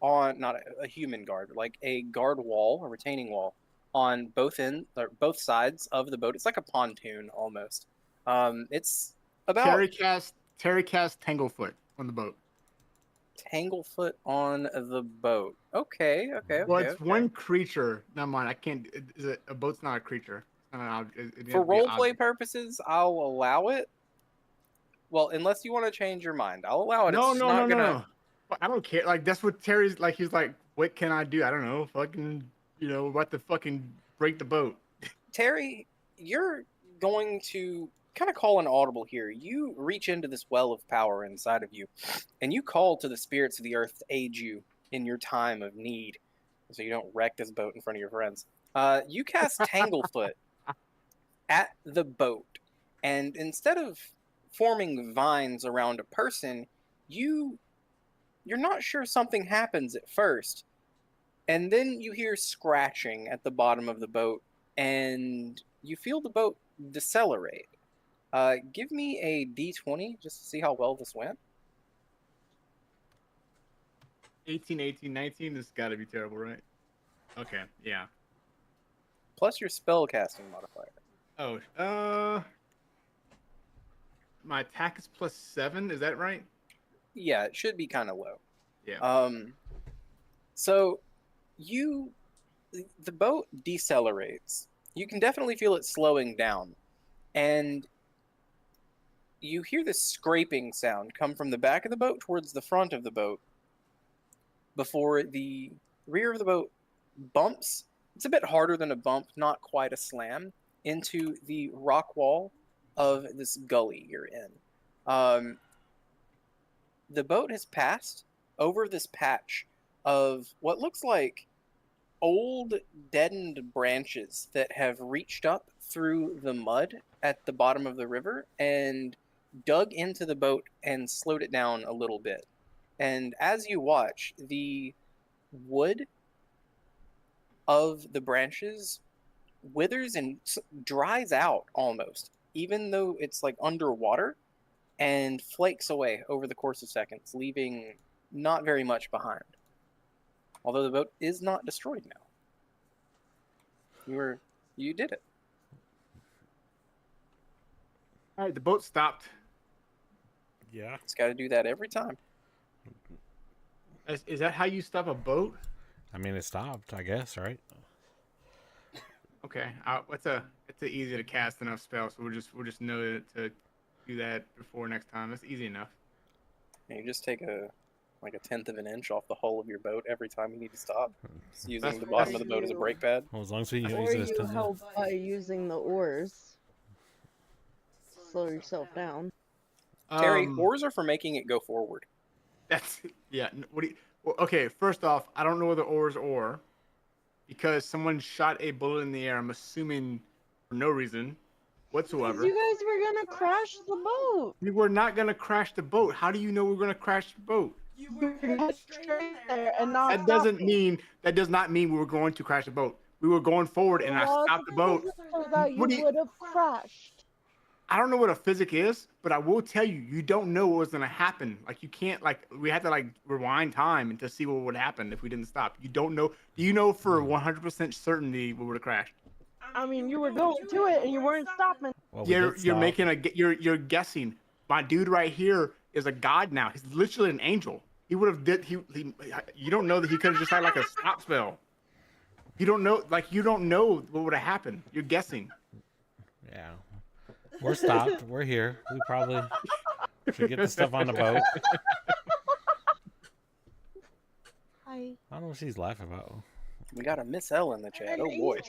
on, not a human guard, like a guard wall, a retaining wall on both sides of the boat. It's like a pontoon almost. It's about Terry cast Tanglefoot on the boat. Tanglefoot on the boat. Okay. Well, it's one creature. Never mind. I can't. A boat's not a creature. For roleplay purposes, I'll allow it. Well, unless you want to change your mind, I'll allow it. No, It's no, not no, gonna... no. I don't care. Like that's what Terry's like. He's like, what can I do? I don't know. Fucking, we're about to fucking break the boat. Terry, you're going to kind of call an audible here. You reach into this well of power inside of you, and you call to the spirits of the earth to aid you in your time of need, so you don't wreck this boat in front of your friends. You cast Tanglefoot at the boat, and instead of forming vines around a person, you're not sure something happens at first, and then you hear scratching at the bottom of the boat, and you feel the boat decelerate. Give me a d20 just to see how well this went. 18, 18, 19. This got to be terrible, right? Okay, yeah. Plus your spell casting modifier. Oh, my attack is +7. Is that right? Yeah, it should be kind of low. Yeah. So the boat decelerates. You can definitely feel it slowing down, and you hear this scraping sound come from the back of the boat towards the front of the boat before the rear of the boat bumps. It's a bit harder than a bump, not quite a slam, into the rock wall of this gully you're in. The boat has passed over this patch of what looks like old deadened branches that have reached up through the mud at the bottom of the river and dug into the boat and slowed it down a little bit. And as you watch, the wood of the branches withers and dries out almost, even though it's like underwater, and flakes away over the course of seconds, leaving not very much behind. Although the boat is not destroyed now. You did it. All right, the boat stopped. Yeah. It's got to do that every time. Is that how you stop a boat? I mean, it stopped, I guess, right? Okay, it's a easy to cast enough spell, so we'll just know to do that before next time. That's easy enough. And you just take a 1/10 of an inch off the hull of your boat every time you need to stop, just using the bottom of the boat as a brake pad. Well, as long as we use Or it as you help by using the oars. Slow yourself down. Terry, oars are for making it go forward. That's yeah. Well, okay, first off, I don't know whether oars or because someone shot a bullet in the air. I'm assuming for no reason whatsoever. You guys were gonna crash the boat. We were not gonna crash the boat. How do you know we're gonna crash the boat? You were headed straight there and not That does not mean we were going to crash the boat. We were going forward and I stopped the boat. So that you would have crashed. I don't know what a physic is, but I will tell you, you don't know what was gonna happen. Like you can't we had to rewind time and to see what would happen if we didn't stop. You don't know. Do you know for 100% certainty we would have crashed? I mean, you were going to it and you weren't stopping. Well, you're guessing. My dude right here is a god now. He's literally an angel. He would have you don't know that he could have just had like a stop spell. You don't know what would have happened. You're guessing. Yeah. We're stopped. We're here. We probably should get the stuff on the boat. Hi. I don't know what she's laughing about. We got a Miss L in the chat. Oh boy.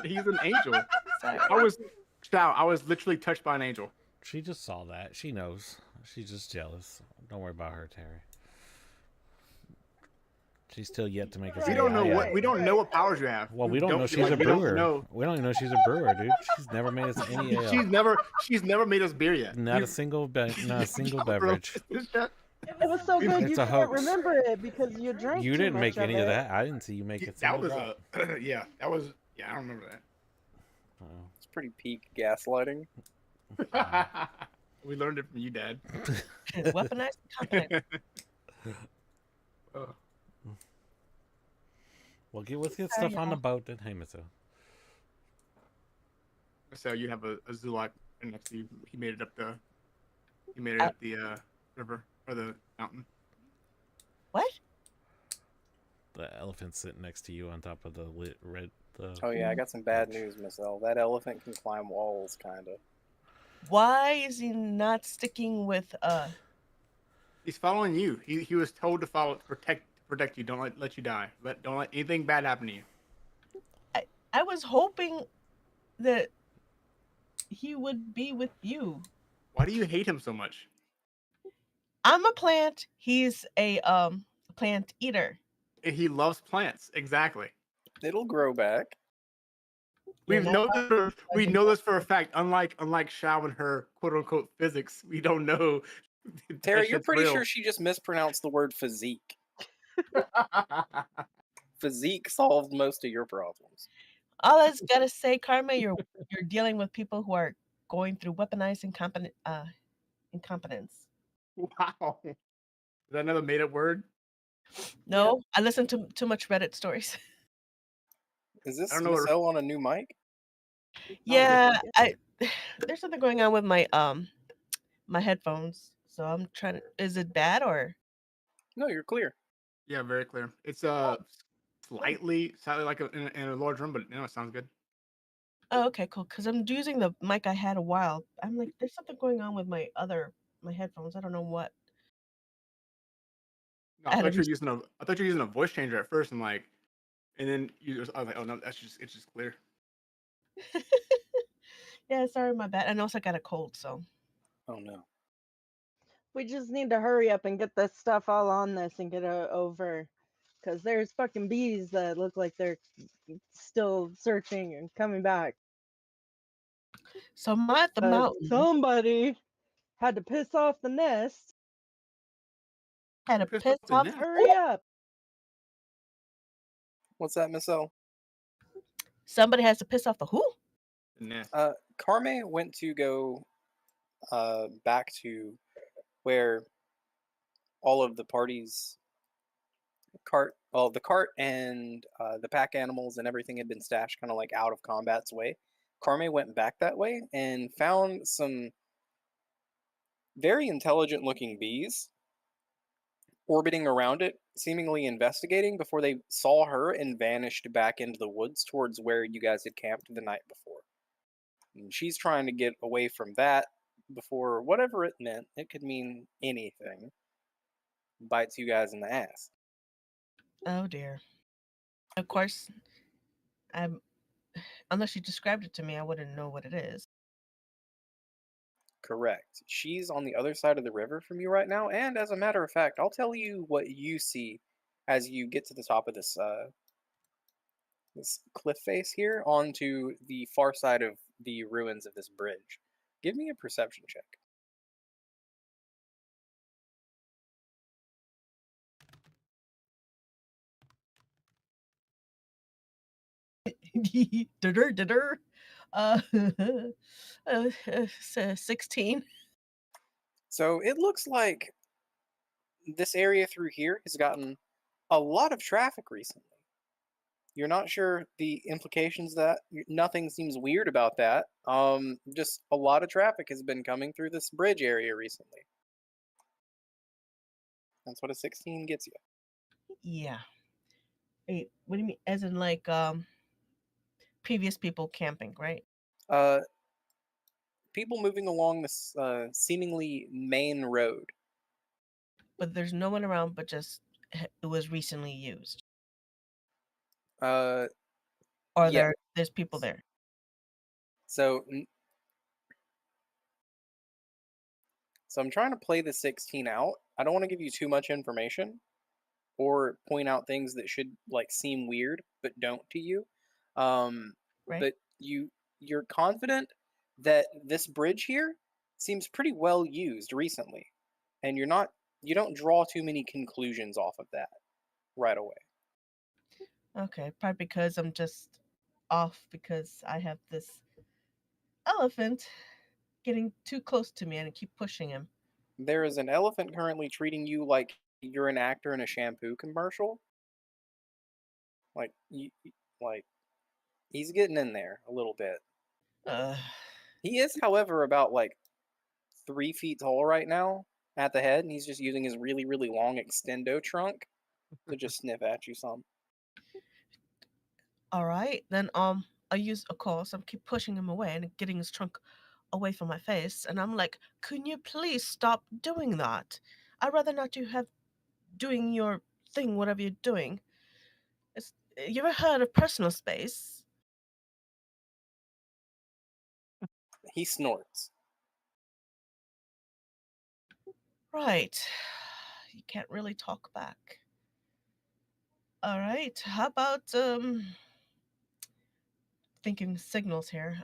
He's an angel. I was literally touched by an angel. She just saw that. She knows. She's just jealous. Don't worry about her, Terry. She's still yet to make us. We don't know what powers you have. Well, we don't know she's a brewer. We don't even know she's a brewer, dude. She's never made us any ale. She's never made us beer yet. Not a single beverage. It was so good It's you a can't hoax. remember it because you drank. You too didn't much make any it. of that. I didn't see you make it. That was I don't remember that. It's pretty peak gaslighting. We learned it from you, Dad. Weaponized content. Well, let's get stuff on the boat then. Hey, Misso. So you have a Zulak next to you. He made it up the river or the mountain. What? The elephant's sitting next to you on top of the red. Oh yeah, I got some bad news, Miss L. That elephant can climb walls, kinda. Why is he not sticking with He's following you. He was told to protect you. Don't let you die. Don't let anything bad happen to you. I was hoping that he would be with you. Why do you hate him so much? I'm a plant. He's a plant eater. He loves plants. Exactly. It'll grow back. You're not We judging know me. this for a fact. Unlike Shao and her quote unquote physics, we don't know that Tara, you're shit's pretty real. sure she just mispronounced the word physique. Physique solved most of your problems. All I just gotta say, Karma, you're dealing with people who are going through weaponized incompetence. Wow. Is that another made up word? No, I listen to too much Reddit stories. Is I this don't know Miss what. L on a new mic? Yeah, there's something going on with my my headphones. So I'm trying to. Is it bad or? No, you're clear. Yeah, very clear. It's slightly like in a large room, but it sounds good. Oh, okay, cool. Because I'm using the mic I had a while. I'm like, there's something going on with my headphones. I don't know what. No, I had to I thought you were using a voice changer at first, and then I was like, oh no, it's just clear. Yeah, sorry, my bad. And also I got a cold, so. Oh no. We just need to hurry up and get this stuff all on this and get it over. Because there's fucking bees that look like they're still searching and coming back. So I'm at the mountain. Somebody had to piss off the nest. Had to Pissed piss off the off. nest. Hurry up. What's that, Miss L? Somebody has to piss off the who? The nest. Carme went to go back to where all of the parties the cart and the pack animals and everything had been stashed kind of like out of combat's way. Carme went back that way and found some very intelligent looking bees orbiting around it, seemingly investigating before they saw her and vanished back into the woods towards where you guys had camped the night before. And she's trying to get away from that before whatever it meant, it could mean anything, bites you guys in the ass. Oh dear. Of course, I'm. Unless you described it to me, I wouldn't know what it is. Correct. She's on the other side of the river from you right now, and as a matter of fact, I'll tell you what you see as you get to the top of this cliff face here onto the far side of the ruins of this bridge. Give me a perception check. Ditter. Uh, 16. So it looks like this area through here has gotten a lot of traffic recently. You're not sure the implications of that. Nothing seems weird about that. Just a lot of traffic has been coming through this bridge area recently. That's what a 16 gets you. Yeah. Wait, what do you mean? As in like previous people camping, right? Uh, People moving along this seemingly main road. But there's no one around, but just it was recently used. Uh, Or yeah. there's people there. So I'm trying to play the 16 out. I don't want to give you too much information or point out things that should like seem weird but don't to you. Right? But you're confident that this bridge here seems pretty well used recently, and you don't draw too many conclusions off of that right away. Okay, probably because I'm just off because I have this elephant getting too close to me and I keep pushing him. There is an elephant currently treating you like you're an actor in a shampoo commercial. Like like he's getting in there a little bit. Uh, He is, however, about like 3 feet tall right now at the head, and he's just using his really, really long extendo trunk to just sniff at you some. all right, then I use a course. I keep pushing him away and getting his trunk away from my face, and I'm like, "Can you please stop doing that? I'd rather not you have doing your thing, whatever you're doing. It's, you ever heard of personal space? He snorts. Right. You can't really talk back. All right. How about thinking signals here?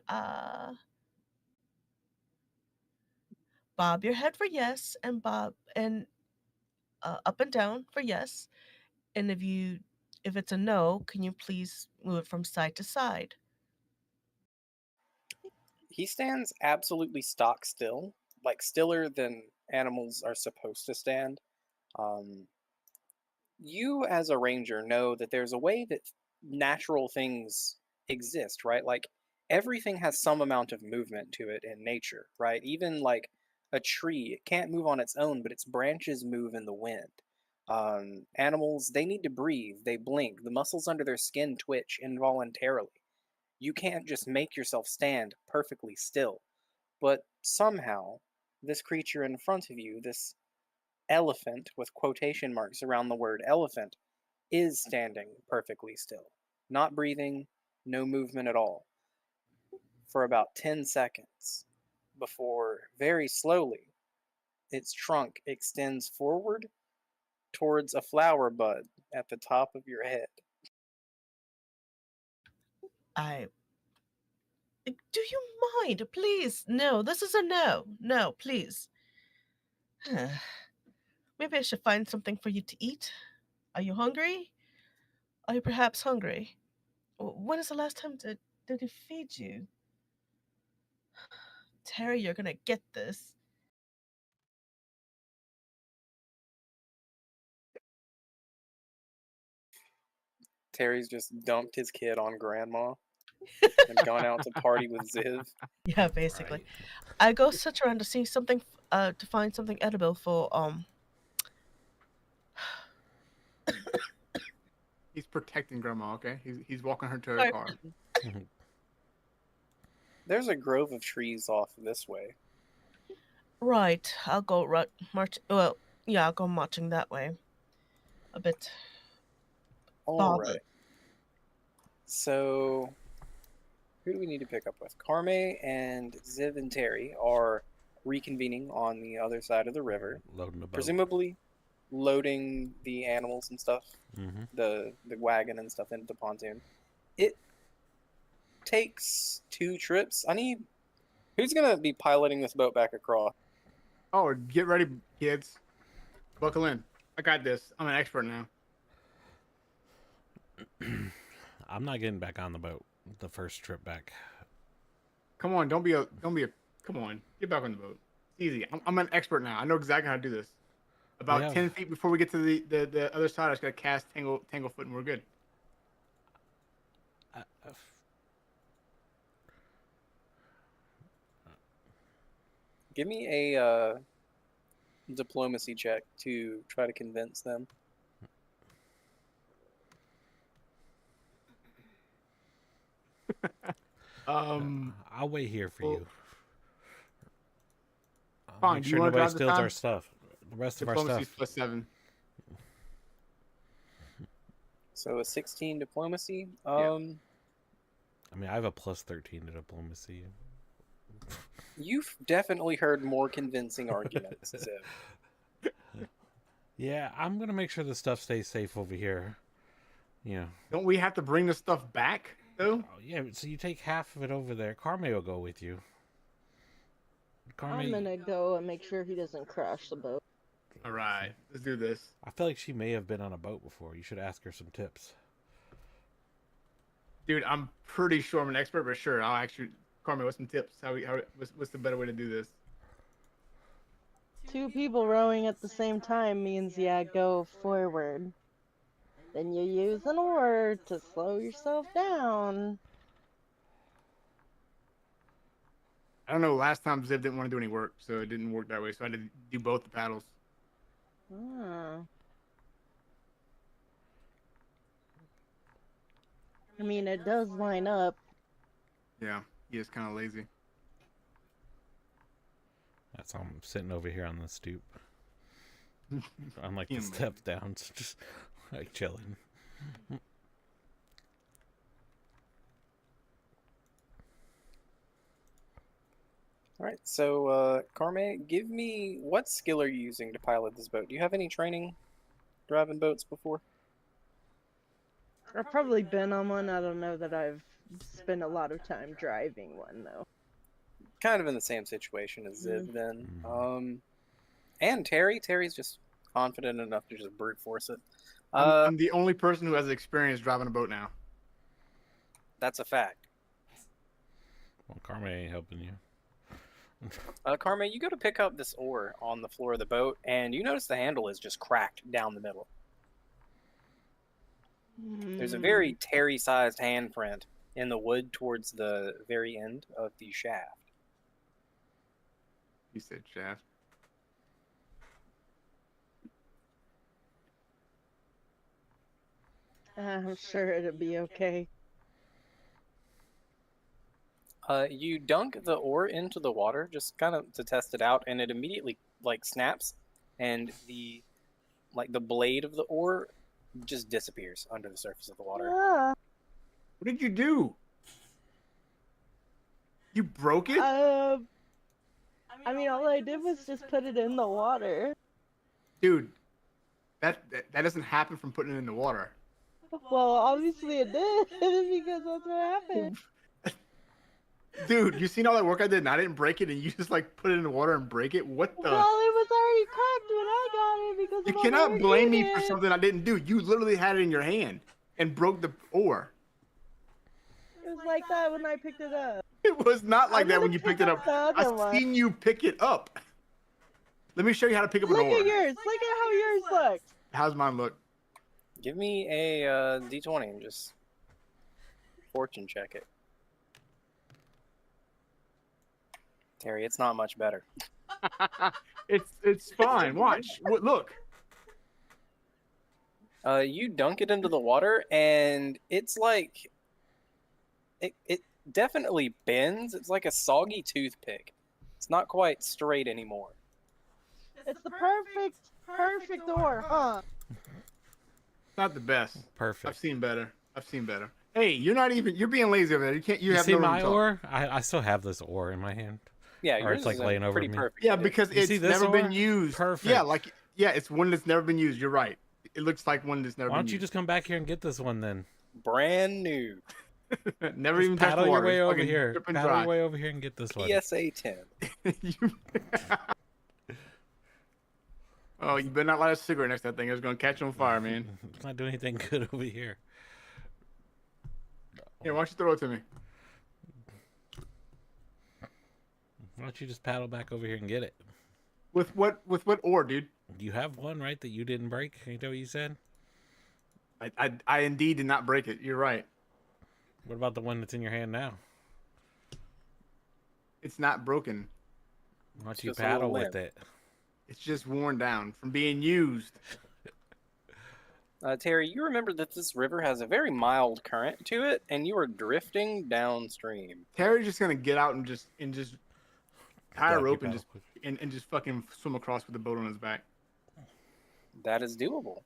Bob your head for yes, and bob and up and down for yes. And if it's a no, can you please move it from side to side? He stands absolutely stock still, like stiller than animals are supposed to stand. Um, you, as a ranger, know that there's a way that natural things exist, right? Like everything has some amount of movement to it in nature, right? Even like a tree, it can't move on its own, but its branches move in the wind. Animals, they need to breathe, they blink, the muscles under their skin twitch involuntarily. You can't just make yourself stand perfectly still. But somehow, this creature in front of you, this elephant with quotation marks around the word elephant, is standing perfectly still, not breathing, no movement at all, for about 10 seconds before very slowly its trunk extends forward towards a flower bud at the top of your head. I Do you mind? Please. No, this is a no. No, please. Maybe I should find something for you to eat. Are you hungry? Are you perhaps hungry? When is the last time did he feed you? Terry, you're gonna get this. Terry's just dumped his kid on grandma and gone out to party with Ziv. Yeah, basically. Right. I go search around to see something, to find something edible for, He's protecting Grandma. Okay, he's walking her to her sorry. car. There's a grove of trees off this way. Right, I'll go march. Well, yeah, I'll go marching that way. A bit All bothered. right. So, who do we need to pick up with? Carme and Ziv and Terry are reconvening on the other side of the river, Loading the boat. presumably loading the animals and stuff, Mm-hmm. the wagon and stuff into the pontoon. It takes 2 trips. Who's gonna be piloting this boat back across? Oh, get ready, kids. Buckle in. I got this. I'm an expert now. I'm not getting back on the boat the first trip back. Come on, don't be a. Come on, get back on the boat. It's easy. I'm an expert now. I know exactly how to do this. About Yeah. 10 feet before we get to the other side, I just gotta cast Tanglefoot, and we're good. I, Give me a diplomacy check to try to convince them. I'll wait here for well, you. I'll fine. make Do sure you want to nobody drive this steals our time? stuff. The rest of our Diplomacy stuff. +7. So a 16 diplomacy. Yeah. I mean, I have a +13 to diplomacy. You've definitely heard more convincing arguments, Ziv. Yeah, I'm gonna make sure the stuff stays safe over here. Yeah. Don't we have to bring the stuff back though? Oh, yeah. So you take half of it over there. Carme will go with you. Carme, I'm gonna go and make sure he doesn't crash the boat. All right, let's do this. I feel like she may have been on a boat before. You should ask her some tips. Dude, I'm pretty sure I'm an expert, but sure, I'll actually. Carmen, what's some tips? What's the better way to do this? 2 people rowing at the same time means go forward. Then you use an oar to slow yourself down. I don't know. Last time Ziv didn't want to do any work, so it didn't work that way. So I had to do both the paddles. Ah. I mean, it does line up. Yeah, he is kind of lazy. That's I'm sitting over here on the stoop. I'm like the Human. steps down, so just like chilling. All right, so Carme, give me what skill are you using to pilot this boat? Do you have any training driving boats before? I've probably been on one. I don't know that I've spent a lot of time driving one though. Kind of in the same situation as Zib then. Mm. And Terry's just confident enough to just brute force it. I'm the only person who has experience driving a boat now. That's a fact. Well, Carmen ain't helping you. Carme, you go to pick up this oar on the floor of the boat, and you notice the handle is just cracked down the middle. There's a very Terry-sized handprint in the wood towards the very end of the shaft. You said shaft. I'm sure it'll be okay. You dunk the oar into the water just kind of to test it out, and it immediately like snaps, and the blade of the oar just disappears under the surface of the water. Ah, What did you do? You broke it? I mean, all I did was just put it in the water. Dude, that doesn't happen from putting it in the water. Well, obviously it did because that's what happened. Dude, you seen all that work I did and I didn't break it and you just like put it in the water and break it? What the? Well, it was already cracked when I got it because You of all cannot the work blame you me for did. something I didn't do. You literally had it in your hand and broke the oar. It was like that when I picked it up. It was not like I'm that gonna when you pick picked it up up. the other I've one. seen you pick it up. Let me show you how to pick up an Look oar. at yours. Look at how yours looks. How's mine look? Give me a d20 and just fortune check it. Terry, it's not much better. It's fine. Watch. Look. You dunk it into the water, and it's like it definitely bends. It's like a soggy toothpick. It's not quite straight anymore. It's the perfect door, huh? Not the best. Perfect. I've seen better. Hey, you're being lazy over there. You You have see no room my to talk. oar? I still have this oar in my hand. Yeah, Or yours it's like is in laying over pretty me. perfect. Yeah, condition. because You see it's this never been oar? used. Perfect. Yeah, it's one that's never been used. You're right. It looks like one that's never Why been don't you used. just come back here and get this one then? Brand new. Never Just even touched paddle the your water. way It's over fucking here. drip and Paddle dry. your way over here and get this one. PSA 10. You- Oh, you better not light a cigarette next to that thing. It's gonna catch on fire, man. It's not doing anything good over here. Here, why don't you throw it to me? Why don't you just paddle back over here and get it? With what oar, dude? You have one, right, that you didn't break? Ain't that what you said? I indeed did not break it. You're right. What about the one that's in your hand now? It's not broken. Why don't It's you just a little paddle with limp. it? It's just worn down from being used. Terry, you remember that this river has a very mild current to it, and you are drifting downstream. Terry's just gonna get out and just tie a Duck, you rope and paddle. just fucking swim across with the boat on his back. That is doable.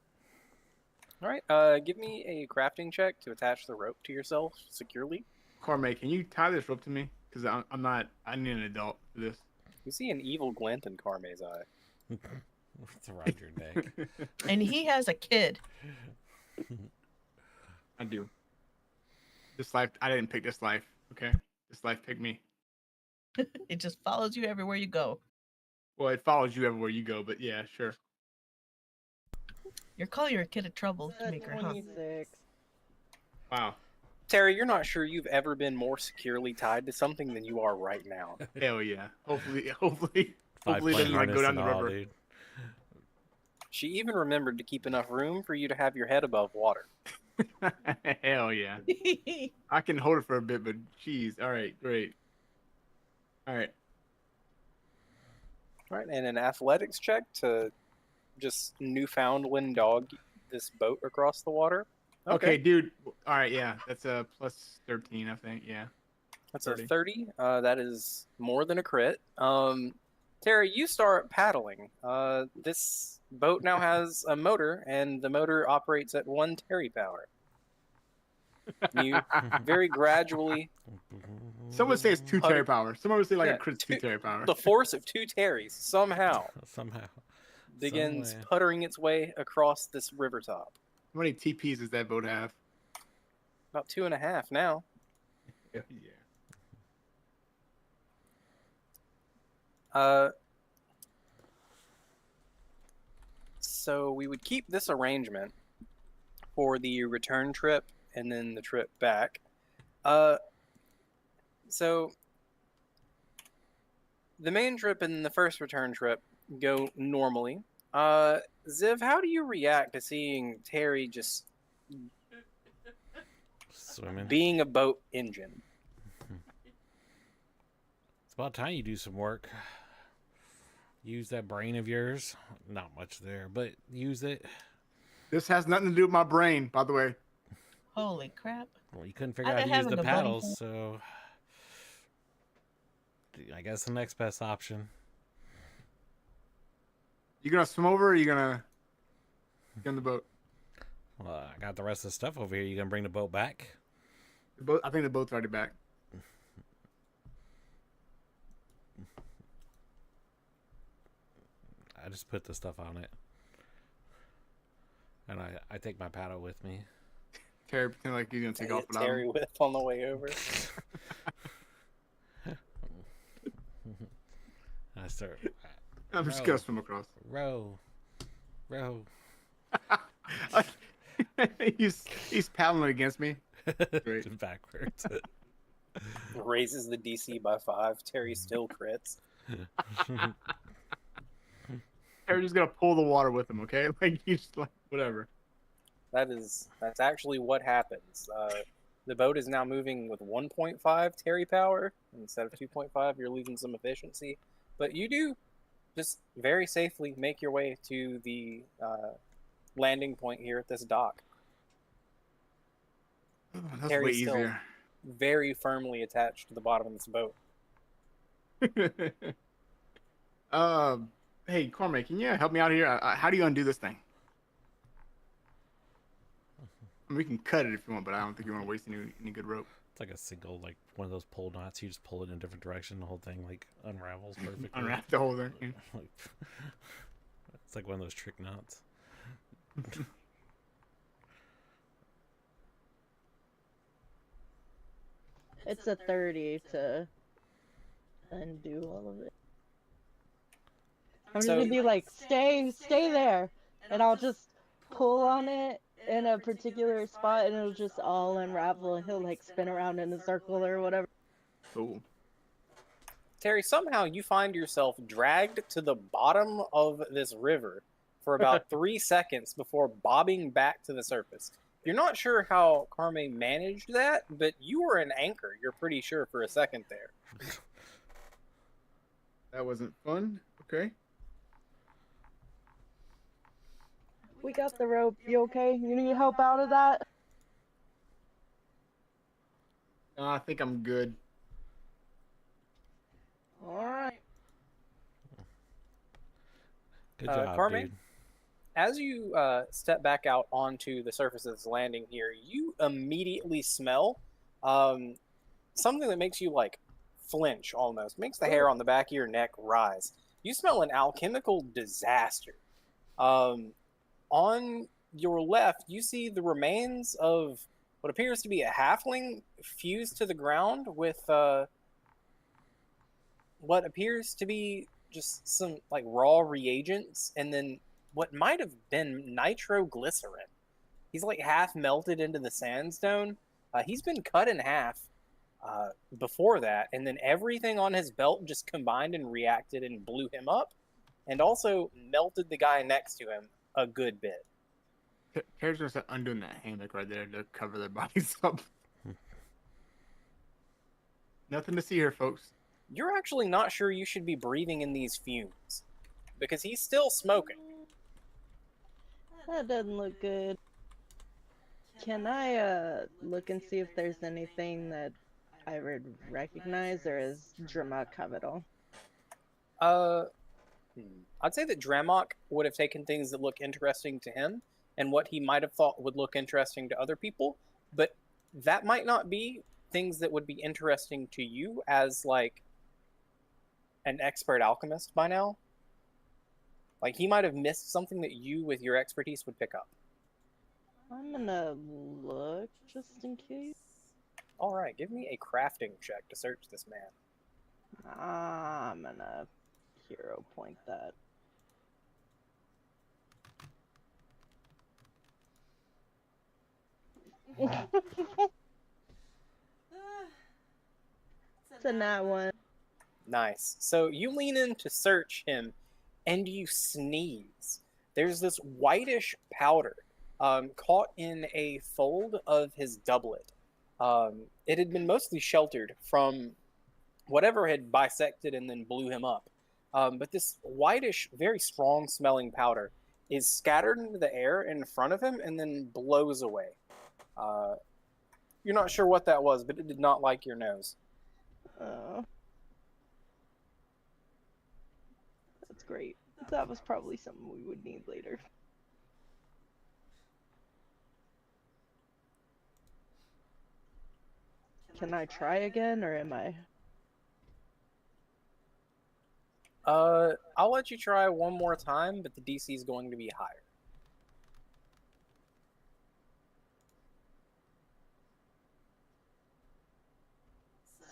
All right, give me a crafting check to attach the rope to yourself securely. Carme, can you tie this rope to me? Because I'm not. I need an adult for this. You see an evil glint in Carme's eye. It's around your neck. And he has a kid. I do. This life, I didn't pick this life. Okay, this life picked me. It just follows you everywhere you go. Well, it follows you everywhere you go, but yeah, sure. You're calling your kid a troublemaker, huh? 26. Wow. Terry, you're not sure you've ever been more securely tied to something than you are right now. Hell yeah. Hopefully, 5 it doesn't like go down the and all, river. dude. She even remembered to keep enough room for you to have your head above water. Hell yeah. I can hold it for a bit, but geez. All right, great. All right. All right, and an athletics check to just Newfoundland dog this boat across the water. Okay, dude. All right, yeah. That's a plus 13, I think. Yeah. That's 30. a 30. That is more than a crit. Terry, you start paddling. This boat now has a motor, and the motor operates at 1 Terry power. You very gradually, Someone would say it's 2 Terry Putter- power. Someone would say like yeah, a crit's 2 Terry power. the force of 2 Terrys somehow Somehow. begins Someway. puttering its way across this river top. How many TPs does that boat have? About 2.5 now. Yeah. So we would keep this arrangement for the return trip and then the trip back. So the main trip and the first return trip go normally. Ziv, how do you react to seeing Terry just Swimming. being a boat engine? It's about time you do some work. Use that brain of yours. Not much there, but use it. This has nothing to do with my brain, by the way. Holy crap. Well, you couldn't figure I've out been how to use having the a brain paddles, so I guess the next best option. You gonna swim over or are you gonna get on the boat? Well, I got the rest of the stuff over here. You gonna bring the boat back? The boat, I think the boat's already back. I just put the stuff on it. And I take my paddle with me. Terry pretend like he's gonna take Get off without Terry him. with on the way over. I start I'm just Row. gonna swim across. row. he's paddling against me. Great. Backwards. Raises the DC by 5. Terry still crits. Terry's just gonna pull the water with him, okay? Like he's just like whatever. That's actually what happens. The boat is now moving with 1.5 Terry power instead of 2.5. You're losing some efficiency, but you do just very safely make your way to the landing point here at this dock. Oh, that's Terry's way still easier. very firmly attached to the bottom of this boat. Hey Cormac, can you help me out here? How do you undo this thing? I mean, we can cut it if you want, but I don't think you want to waste any good rope. It's like a single, like one of those pull knots. You just pull it in a different direction. The whole thing like unravels perfectly. Unwrap the whole thing. Like, it's like one of those trick knots. It's a 30 to undo all of it. I'm just So- gonna be like, stay there, and I'll just pull on it in a particular spot, and it'll just all unravel, and he'll like spin around in a circle or whatever. Cool. Terry, somehow you find yourself dragged to the bottom of this river for about 3 seconds before bobbing back to the surface. You're not sure how Carme managed that, but you were an anchor, you're pretty sure, for a second there. That wasn't fun. Okay. We got the rope. You okay? You need help out of that? I think I'm good. Alright. Good job, Carme? dude. As you step back out onto the surface of this landing here, you immediately smell something that makes you like flinch almost, makes the hair on the back of your neck rise. You smell an alchemical disaster. On your left, you see the remains of what appears to be a halfling fused to the ground with what appears to be just some like raw reagents, and then what might have been nitroglycerin. He's like half melted into the sandstone. He's been cut in half before that, and then everything on his belt just combined and reacted and blew him up, and also melted the guy next to him a good bit. Terry's just undoing that hammock right there to cover their bodies up. Nothing to see here, folks. You're actually not sure you should be breathing in these fumes because he's still smoking. That doesn't look good. Can I look and see if there's anything that I would recognize, or is Drama cover it all? Uh, I'd say that Dramok would have taken things that look interesting to him and what he might have thought would look interesting to other people, but that might not be things that would be interesting to you as like an expert alchemist by now. Like he might have missed something that you, with your expertise, would pick up. I'm gonna look just in case. All right, give me a crafting check to search this man. I'm gonna hero point that. It's a nat one. Nice. So you lean in to search him, and you sneeze. There's this whitish powder caught in a fold of his doublet. It had been mostly sheltered from whatever had bisected and then blew him up. But this whitish, very strong smelling powder is scattered into the air in front of him and then blows away. Uh, you're not sure what that was, but it did not like your nose. Oh. That's great. That was probably something we would need later. Can I try again, or am I? I'll let you try one more time, but the DC is going to be higher.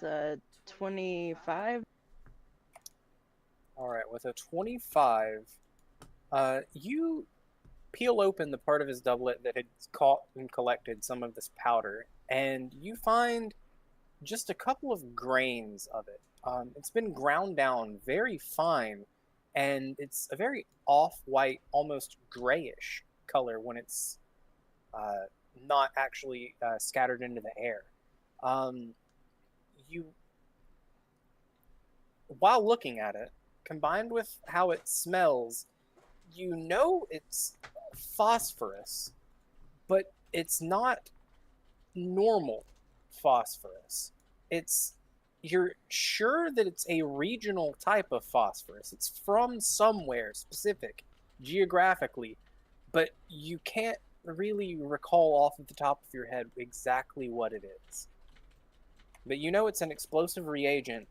It's 25. All right, with a 25, you peel open the part of his doublet that had caught and collected some of this powder, and you find just a couple of grains of it. It's been ground down very fine, and it's a very off-white, almost grayish color when it's not actually scattered into the air. You, while looking at it, combined with how it smells, you know it's phosphorus, but it's not normal phosphorus. It's you're sure that it's a regional type of phosphorus. It's from somewhere specific geographically, but you can't really recall off of the top of your head exactly what it is. But you know it's an explosive reagent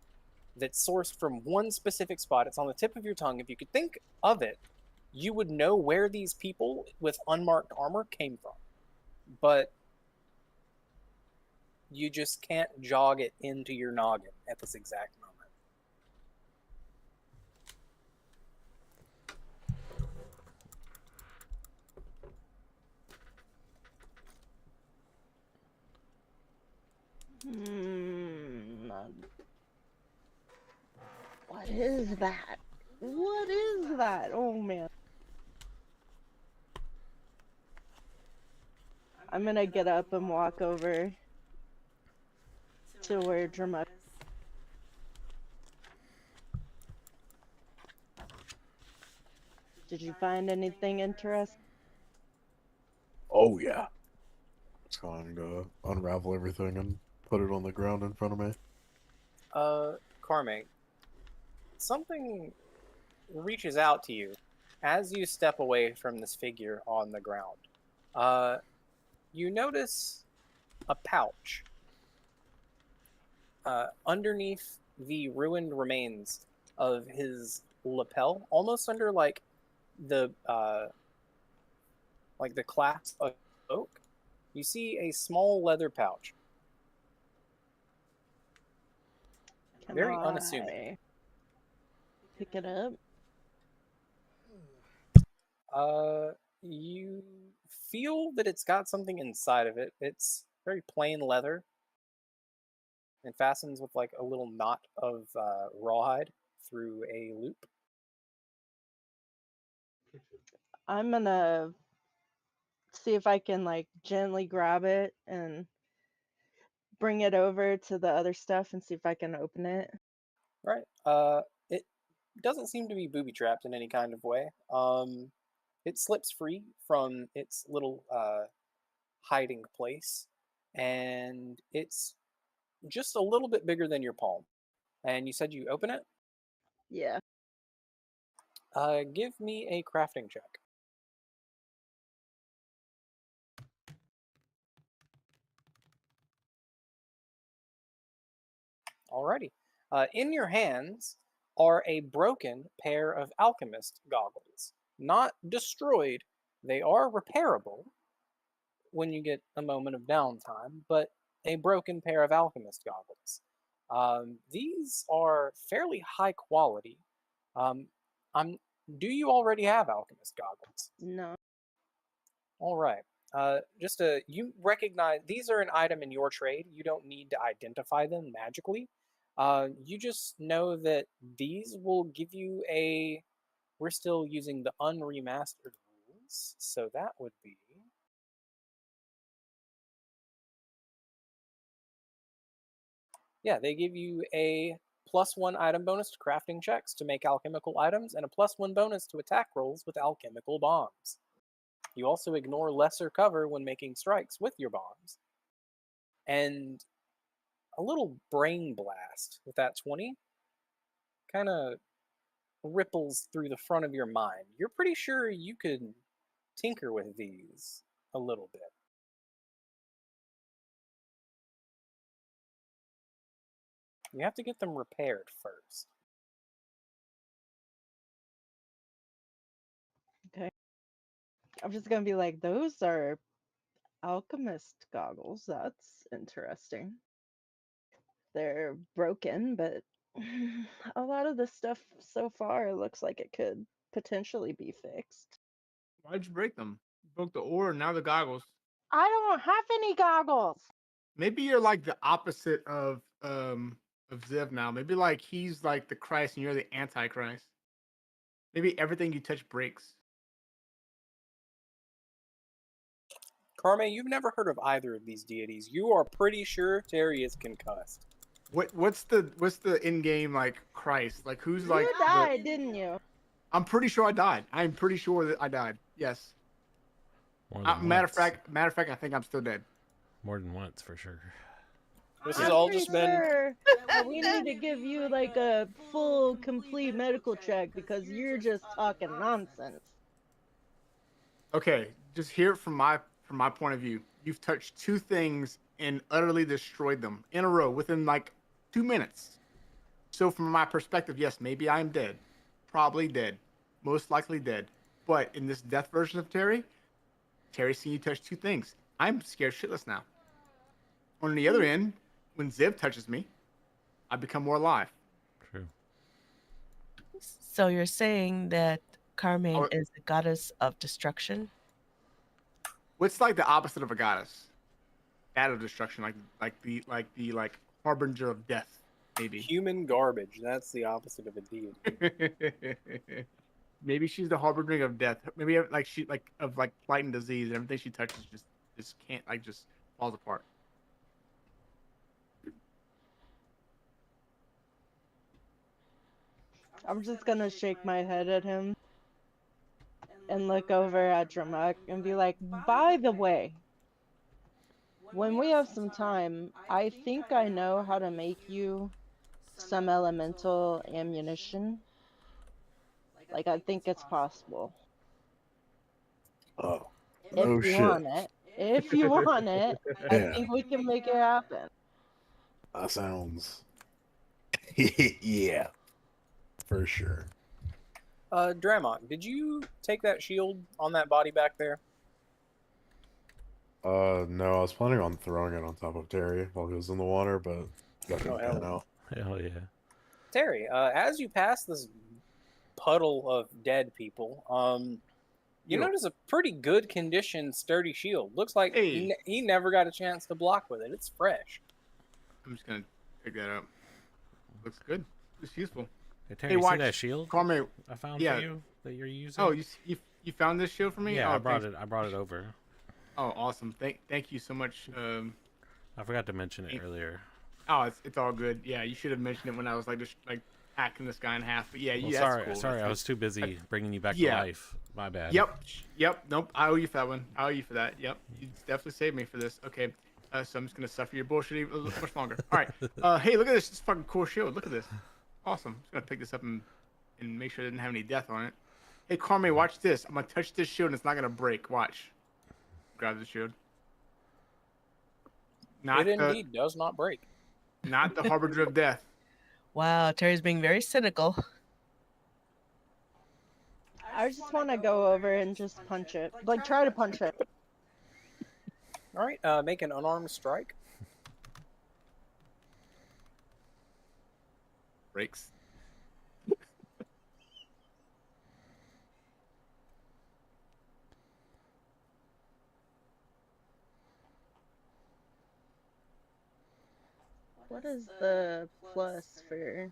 that's sourced from one specific spot. It's on the tip of your tongue. If you could think of it, you would know where these people with unmarked armor came from. But you just can't jog it into your noggin at this exact moment. What is that? What is that? Oh man. I'm gonna get up and walk over to where Drama. Did you find anything interesting? Oh yeah. It's going to unravel everything and put it on the ground in front of me. Carme, something reaches out to you as you step away from this figure on the ground. You notice a pouch underneath the ruined remains of his lapel, almost under like the clasp of oak. You see a small leather pouch. Can Very I unassuming. pick it up? You feel that it's got something inside of it. It's very plain leather and fastens with like a little knot of rawhide through a loop. I'm gonna see if I can like gently grab it and bring it over to the other stuff and see if I can open it. Right. It doesn't seem to be booby trapped in any kind of way. It slips free from its little hiding place, and it's just a little bit bigger than your palm. And you said you open it? Yeah. Give me a crafting check. Alrighty. In your hands are a broken pair of alchemist goggles. Not destroyed. They are repairable when you get a moment of downtime, but a broken pair of alchemist goggles. These are fairly high quality. Um, I'm. Do you already have alchemist goggles? No. All right. You recognize these are an item in your trade. You don't need to identify them magically. You just know that these will give you a. We're still using the unremastered rules, so that would be. Yeah, they give you a +1 item bonus to crafting checks to make alchemical items, and a +1 bonus to attack rolls with alchemical bombs. You also ignore lesser cover when making strikes with your bombs. And a little brain blast with that 20 kind of ripples through the front of your mind. You're pretty sure you could tinker with these a little bit. You have to get them repaired first. Okay. I'm just gonna be like, those are alchemist goggles. That's interesting. They're broken, but a lot of the stuff so far looks like it could potentially be fixed. Why'd you break them? You broke the ore and now the goggles. I don't have any goggles. Maybe you're like the opposite of Ziv now. Maybe like he's like the Christ and you're the Antichrist. Maybe everything you touch breaks. Carme, you've never heard of either of these deities. You are pretty sure Terry is concussed. What's the in game like Christ? Like who's like You died, didn't you? I'm pretty sure I died. I'm pretty sure that I died. Yes. More than Matter once. of fact, I think I'm still dead. More than once, for sure. This has I'm all pretty just been. sure that we need to give you like a full, complete medical check because you're just talking nonsense. Okay, just hear it from my point of view. You've touched two things and utterly destroyed them in a row within like 2 minutes. So from my perspective, yes, maybe I'm dead. Probably dead. Most likely dead. But in this death version of Terry's seen you touch two things. I'm scared shitless now. On the other end, when Ziv touches me, I become more alive. True. So you're saying that Carmine Oh. is the goddess of destruction? What's like the opposite of a goddess? That of destruction, like the harbinger of death, maybe. Human garbage. That's the opposite of a deity. Maybe she's the harbinger of death. Maybe like she like of like plight and disease. Everything she touches just can't like just falls apart. I'm just gonna shake my head at him and look over at Dramak and be like, by the way, when we have some time, I think I know how to make you some elemental ammunition. Like, I think it's possible. Oh, If oh you shit. want it. If you want it, I Yeah. think we can make it happen. That sounds. Yeah, for sure. Dramon, did you take that shield on that body back there? No, I was planning on throwing it on top of Terry while he was in the water, but that didn't hell pan no. out. Hell yeah. Terry, as you pass this puddle of dead people, you Yo. notice a pretty good condition, sturdy shield. Looks like Hey. he never got a chance to block with it. It's fresh. I'm just gonna pick that up. Looks good. It's useful. Hey, Terry, Hey, see watch. that shield Carmine. I found Yeah. for you that you're using? Oh, you found this shield for me? yeah, Oh, I brought thanks. it. I brought it over. Oh, awesome. Thank you so much. I forgot to mention it earlier. Oh, it's all good. Yeah, you should have mentioned it when I was like just like hacking this guy in half. But yeah, Well, that's sorry, cool. sorry, That's I was too busy bringing you back to yeah. life. My bad. Yep. Nope. I owe you for that one. I owe you for that. Yep. You definitely saved me for this. Okay. So I'm just gonna suffer your bullshit even much longer. All right. Hey, look at this. This fucking cool shield. Look at this. Awesome. I'm just gonna pick this up and make sure it didn't have any death on it. Hey, Carme, watch this. I'm gonna touch this shield and it's not gonna break. Watch. Grab the shield. Not It the indeed does not break. not the harbinger of death. Wow, Terry's being very cynical. I just want to go over and just punch it. Like, try to punch it. All right, make an unarmed strike. Breaks. What is the plus for It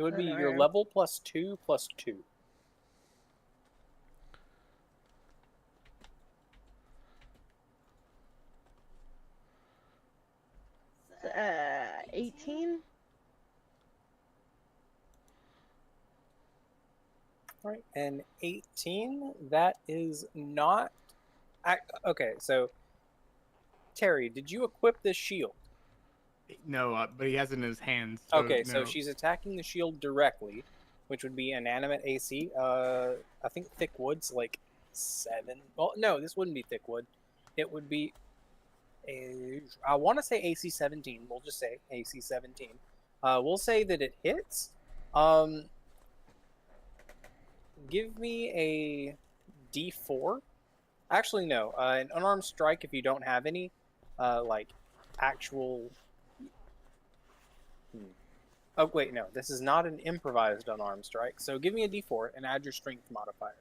would be your unarmed? level +2 +2. 18? All right, and 18. That is not. Okay, so Terry, did you equip this shield? No, but he has it in his hands. So Okay, no. so she's attacking the shield directly, which would be inanimate AC. I think thick wood's like 7. Well, no, this wouldn't be thick wood. It would be I want to say AC 17. We'll just say AC 17. We'll say that it hits. Give me a D4. Actually, no. An unarmed strike if you don't have any, like actual. Oh wait, no. This is not an improvised unarmed strike. So give me a D4 and add your strength modifier.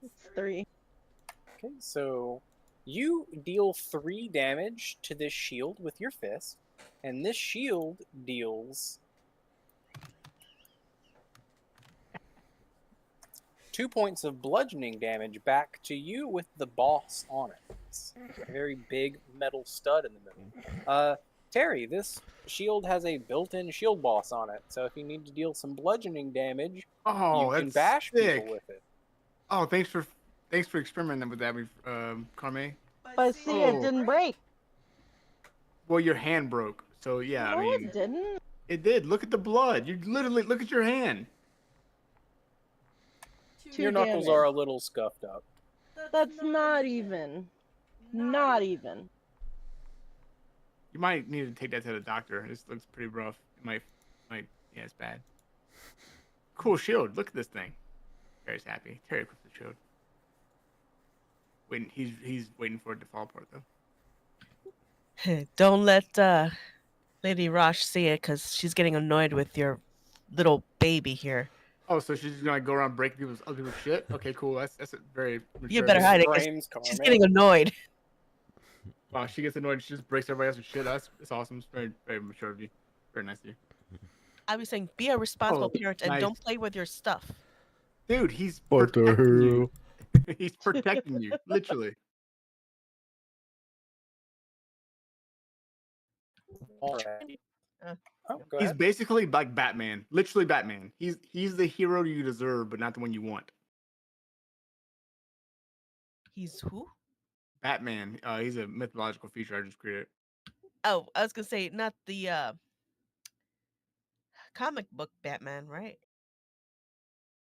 It's 3. Okay, so you deal 3 damage to this shield with your fist, and this shield deals 2 points of bludgeoning damage back to you with the boss on it. It's a very big metal stud in the middle. Terry, this shield has a built-in shield boss on it, so if you need to deal some bludgeoning damage, Oh, you can that's bash sick. people with it. Oh, thanks for experimenting with that, Carme. But see, it didn't break. Well, your hand broke, so yeah. No, I mean, it didn't. it did. Look at the blood. You literally look at your hand. Your knuckles are a little scuffed up. That's not even. Not even. You might need to take that to the doctor. This looks pretty rough. It might, yeah, it's bad. Cool shield. Look at this thing. Terry's happy. Terry equipped the shield. Waiting. He's waiting for it to fall apart though. Don't let Lady Rosh see it, because she's getting annoyed with your little baby here. Oh, so she's just gonna go around breaking other people's shit? Okay, cool. That's a very mature. You better hide it, 'cause Frames she's Carmen. getting annoyed. Wow, she gets annoyed. She just breaks everybody else's shit. It's awesome. It's very, very mature of you. Very nice of you. I was saying, be a responsible Oh, parent and nice. don't play with your stuff. Dude, he's What the protecting you. hell? He's protecting you, literally. All right. Oh, go He's ahead. basically like Batman. Literally Batman. He's the hero you deserve, but not the one you want. He's who? Batman. He's a mythological feature I just created. Oh, I was gonna say not the comic book Batman, right?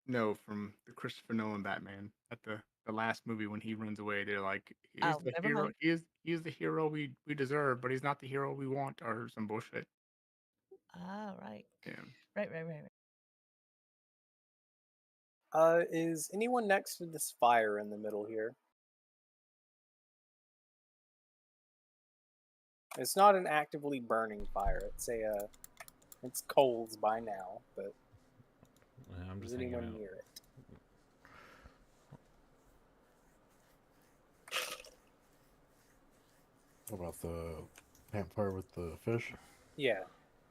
No, from the Christopher Nolan Batman. At the last movie when he runs away, they're like, he's Oh, the never hero. mind. He is the hero we deserve, but he's not the hero we want, or some bullshit. Ah, right. Yeah. Right. Is anyone next to this fire in the middle here? It's not an actively burning fire. It's coals by now, but Yeah, I'm is just hanging anyone out. near it? What about the campfire with the fish? Yeah.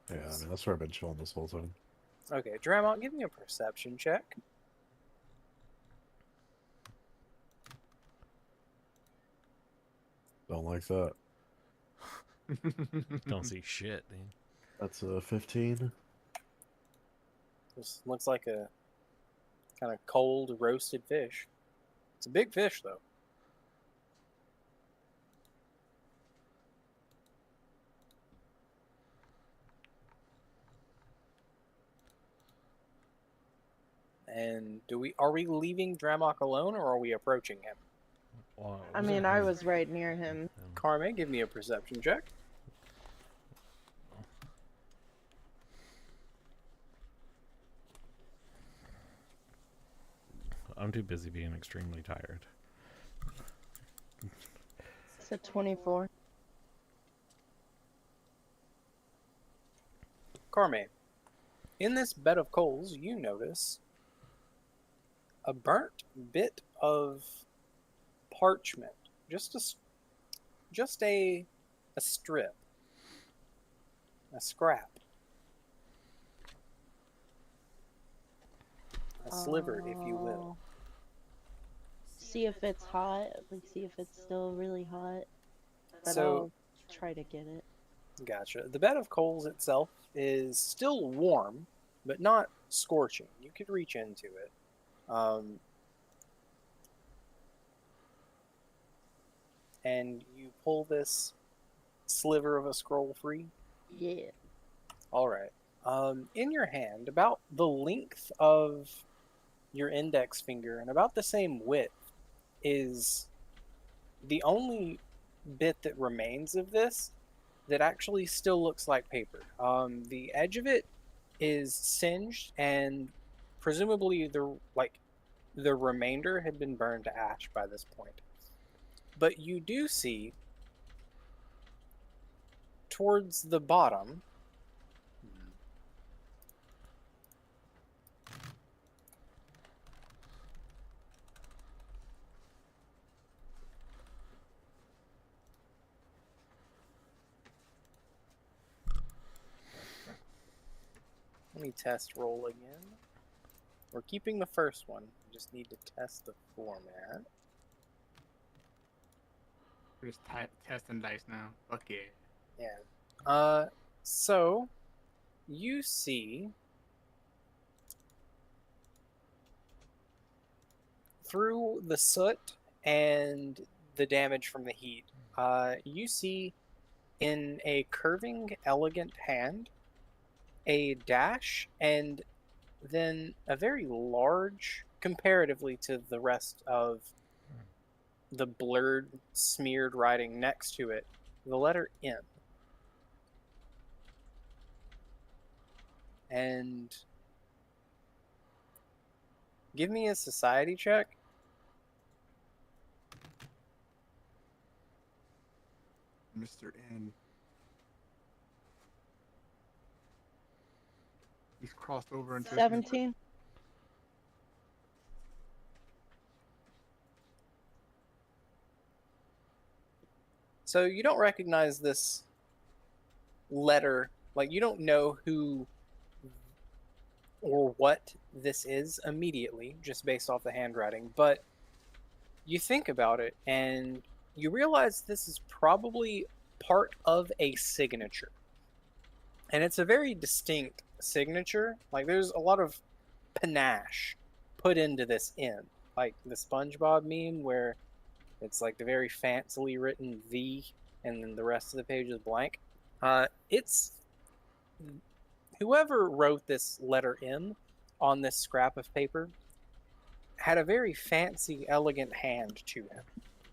Yeah, I mean, that's where I've been chilling this whole time. Okay, Dramont, give me a perception check. Don't like that. Don't see shit, dude. That's a 15. This looks like a kind of cold roasted fish. It's a big fish, though. And are we leaving Dramok alone, or are we approaching him? Well, I was mean, it I him? was right near him. Carme, give me a perception check. I'm too busy being extremely tired. It's a 24. Carme, in this bed of coals, you notice a burnt bit of parchment, just a strip, a scrap, a sliver, if you will. See if it's hot. Like, see if it's still really hot. But So, I'll try to get it. gotcha. The bed of coals itself is still warm, but not scorching. You could reach into it. And you pull this sliver of a scroll free. Yeah. All right. In your hand, about the length of your index finger and about the same width, is the only bit that remains of this that actually still looks like paper. The edge of it is singed, and presumably the remainder had been burned to ash by this point. But you do see towards the bottom. Let me test roll again. We're keeping the first one. We just need to test the format. We're just testing dice now. Fuck yeah. Yeah. So you see through the soot and the damage from the heat, you see in a curving, elegant hand a dash and then a very large, comparatively to the rest of the blurred, smeared writing next to it, the letter N. And give me a society check. Mr. N. He's crossed over into 17. So you don't recognize this letter, like you don't know who or what this is immediately, just based off the handwriting, but you think about it and you realize this is probably part of a signature. And it's a very distinct signature. Like there's a lot of panache put into this N. Like the SpongeBob meme where it's like the very fancily written V and then the rest of the page is blank. It's whoever wrote this letter M on this scrap of paper had a very fancy, elegant hand to him.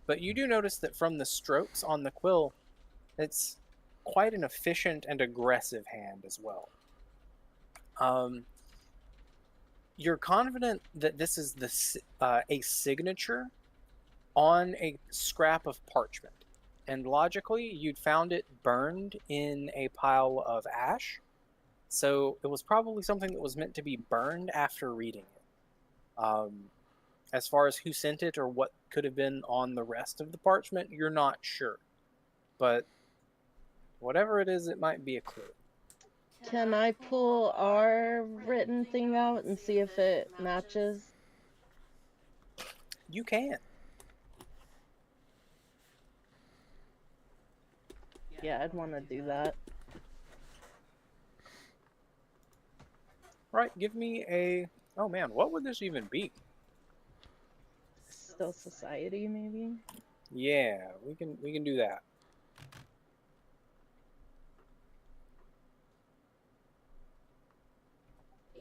But you do notice that from the strokes on the quill, it's quite an efficient and aggressive hand as well. You're confident that this is a signature on a scrap of parchment. And logically, you'd found it burned in a pile of ash. So it was probably something that was meant to be burned after reading it. As far as who sent it or what could have been on the rest of the parchment, you're not sure. But whatever it is, it might be a clue. Can I pull our written thing out and see if it matches? You can. Yeah, I'd want to do that. Right, give me a... Oh man, what would this even be? Still society, maybe? Yeah, we can do that.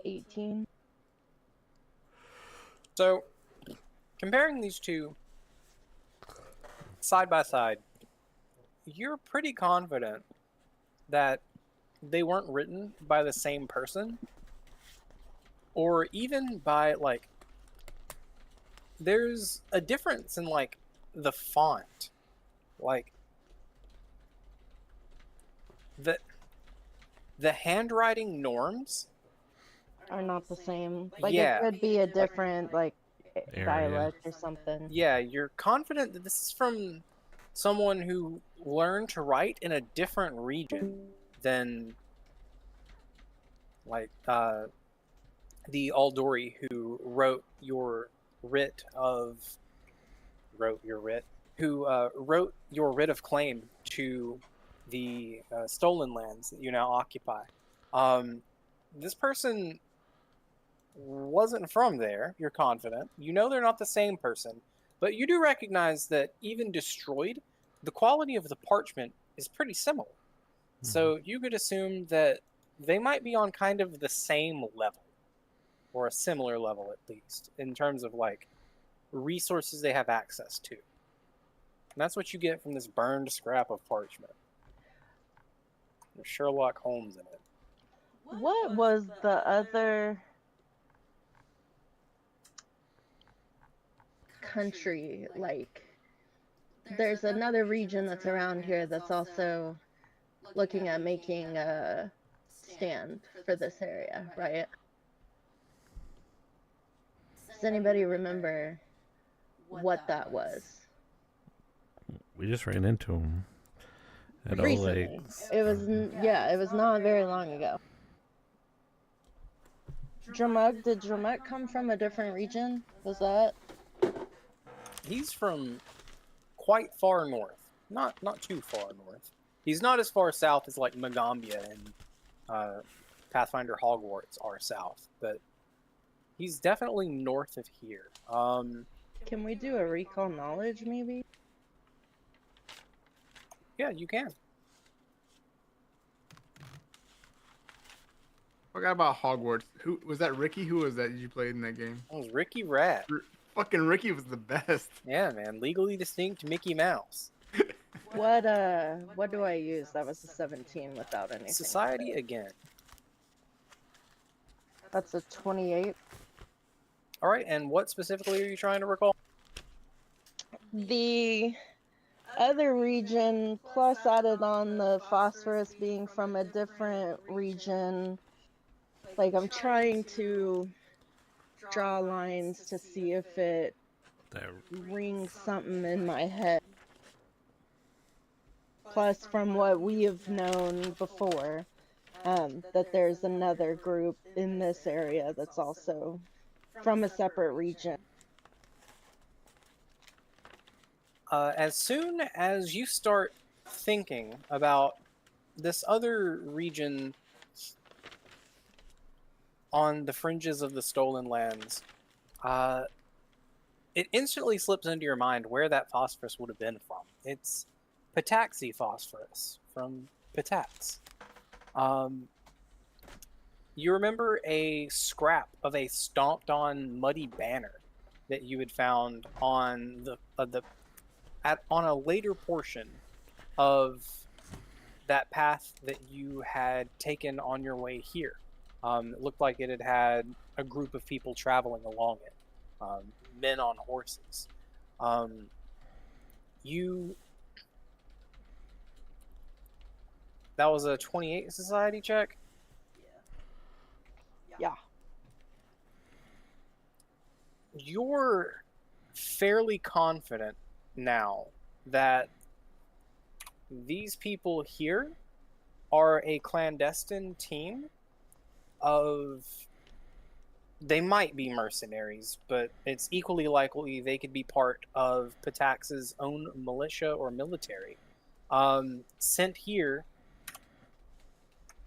$18. So, comparing these two side by side, you're pretty confident that they weren't written by the same person, or even by, like, there's a difference in, like, the font. Like, the handwriting norms, Are not the same. Like it yeah, could be a different like Area. dialect or something. yeah, you're confident that this is from someone who learned to write in a different region than, like, the Aldori who wrote your writ of wrote your writ of claim to the stolen lands that you now occupy. This person wasn't from there. You're confident. You know they're not the same person, but you do recognize that even destroyed, the quality of the parchment is pretty similar. So you could assume that they might be on kind of the same level, or a similar level at least, in terms of like resources they have access to. And that's what you get from this burned scrap of parchment. There's Sherlock Holmes in it. What was the other country like? There's another region that's around here that's also looking at making a stand for this area, right? Does anybody remember what that was? We just ran into him at Old Recently. Lakes. It was, yeah, it was not very long ago. Dramug, did Dramug come from a different region? Was that? He's from quite far north. Not too far north. He's not as far south as like Magambia and Pathfinder Hogwarts are south, but he's definitely north of here. Can we do a recall knowledge, maybe? Yeah, you can. Forgot about Hogwarts. Who was that? Ricky? Who was that? Did you play in that game? It was Ricky Rat. Fucking Ricky was the best. Yeah, man. Legally distinct Mickey Mouse. What do I use? That was a 17 without anything. Society again. That's a 28. All right, and what specifically are you trying to recall? The other region, plus added on the phosphorus being from a different region. Like, I'm trying to draw lines to see if it rings something in my head. Plus, from what we have known before, that there's another group in this area that's also from a separate region. As soon as you start thinking about this other region on the fringes of the stolen lands, it instantly slips into your mind where that phosphorus would have been from. It's Pataxi phosphorus from Patax. You remember a scrap of a stomped-on muddy banner that you had found on on a later portion of that path that you had taken on your way here. It looked like it had had a group of people traveling along it, men on horses. That was a 28 society check? Yeah. You're fairly confident now that these people here are a clandestine team of... They might be mercenaries, but it's equally likely they could be part of Patax's own militia or military, sent here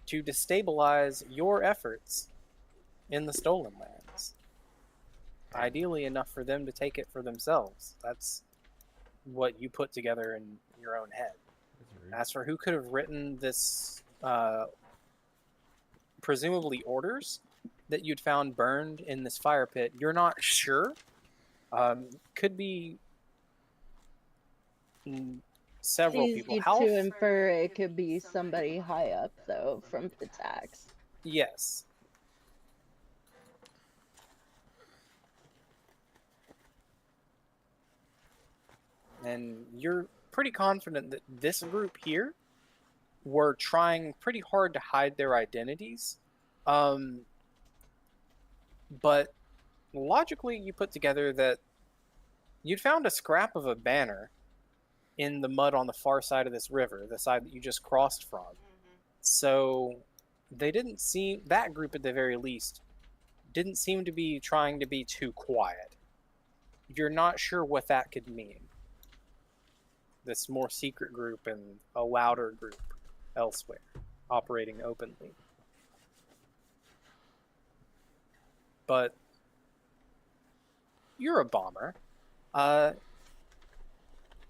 to destabilize your efforts in the stolen lands. Ideally enough for them to take it for themselves. That's what you put together in your own head. As for who could have written this, presumably orders, that you'd found burned in this fire pit, you're not sure. Could be several It's people. easy to infer it could be somebody high up, though, from Pitax. Yes. And you're pretty confident that this group here were trying pretty hard to hide their identities. But logically, you put together that you'd found a scrap of a banner in the mud on the far side of this river, the side that you just crossed from. So they didn't seem, that group at the very least, didn't seem to be trying to be too quiet. You're not sure what that could mean. This more secret group and a louder group elsewhere, operating openly. But you're a bomber.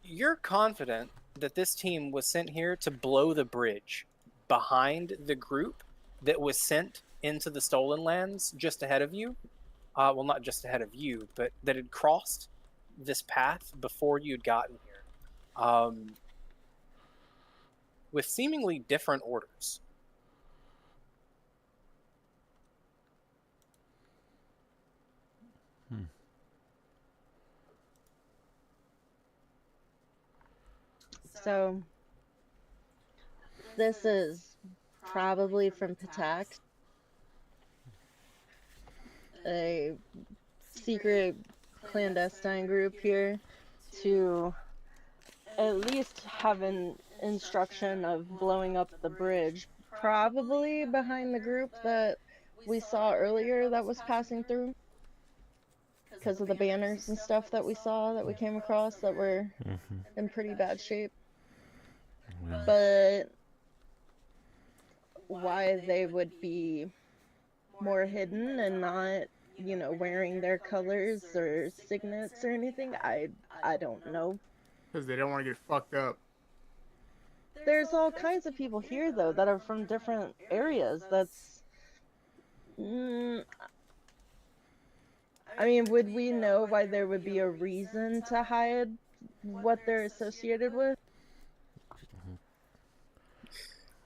You're confident that this team was sent here to blow the bridge behind the group that was sent into the Stolen Lands just ahead of you. Well, not just ahead of you, but that had crossed this path before you'd gotten here. With seemingly different orders. So, this is probably from Pitax, a secret clandestine group here to at least have an instruction of blowing up the bridge, probably behind the group that we saw earlier that was passing through, because of the banners and stuff that we saw, that we came across, that were in pretty bad shape. But why they would be more hidden and not, you know, wearing their colors or signets or anything, I don't know. Because they don't want to get fucked up. There's all kinds of people here, though, that are from different areas. That's... I mean, would we know why there would be a reason to hide what they're associated with?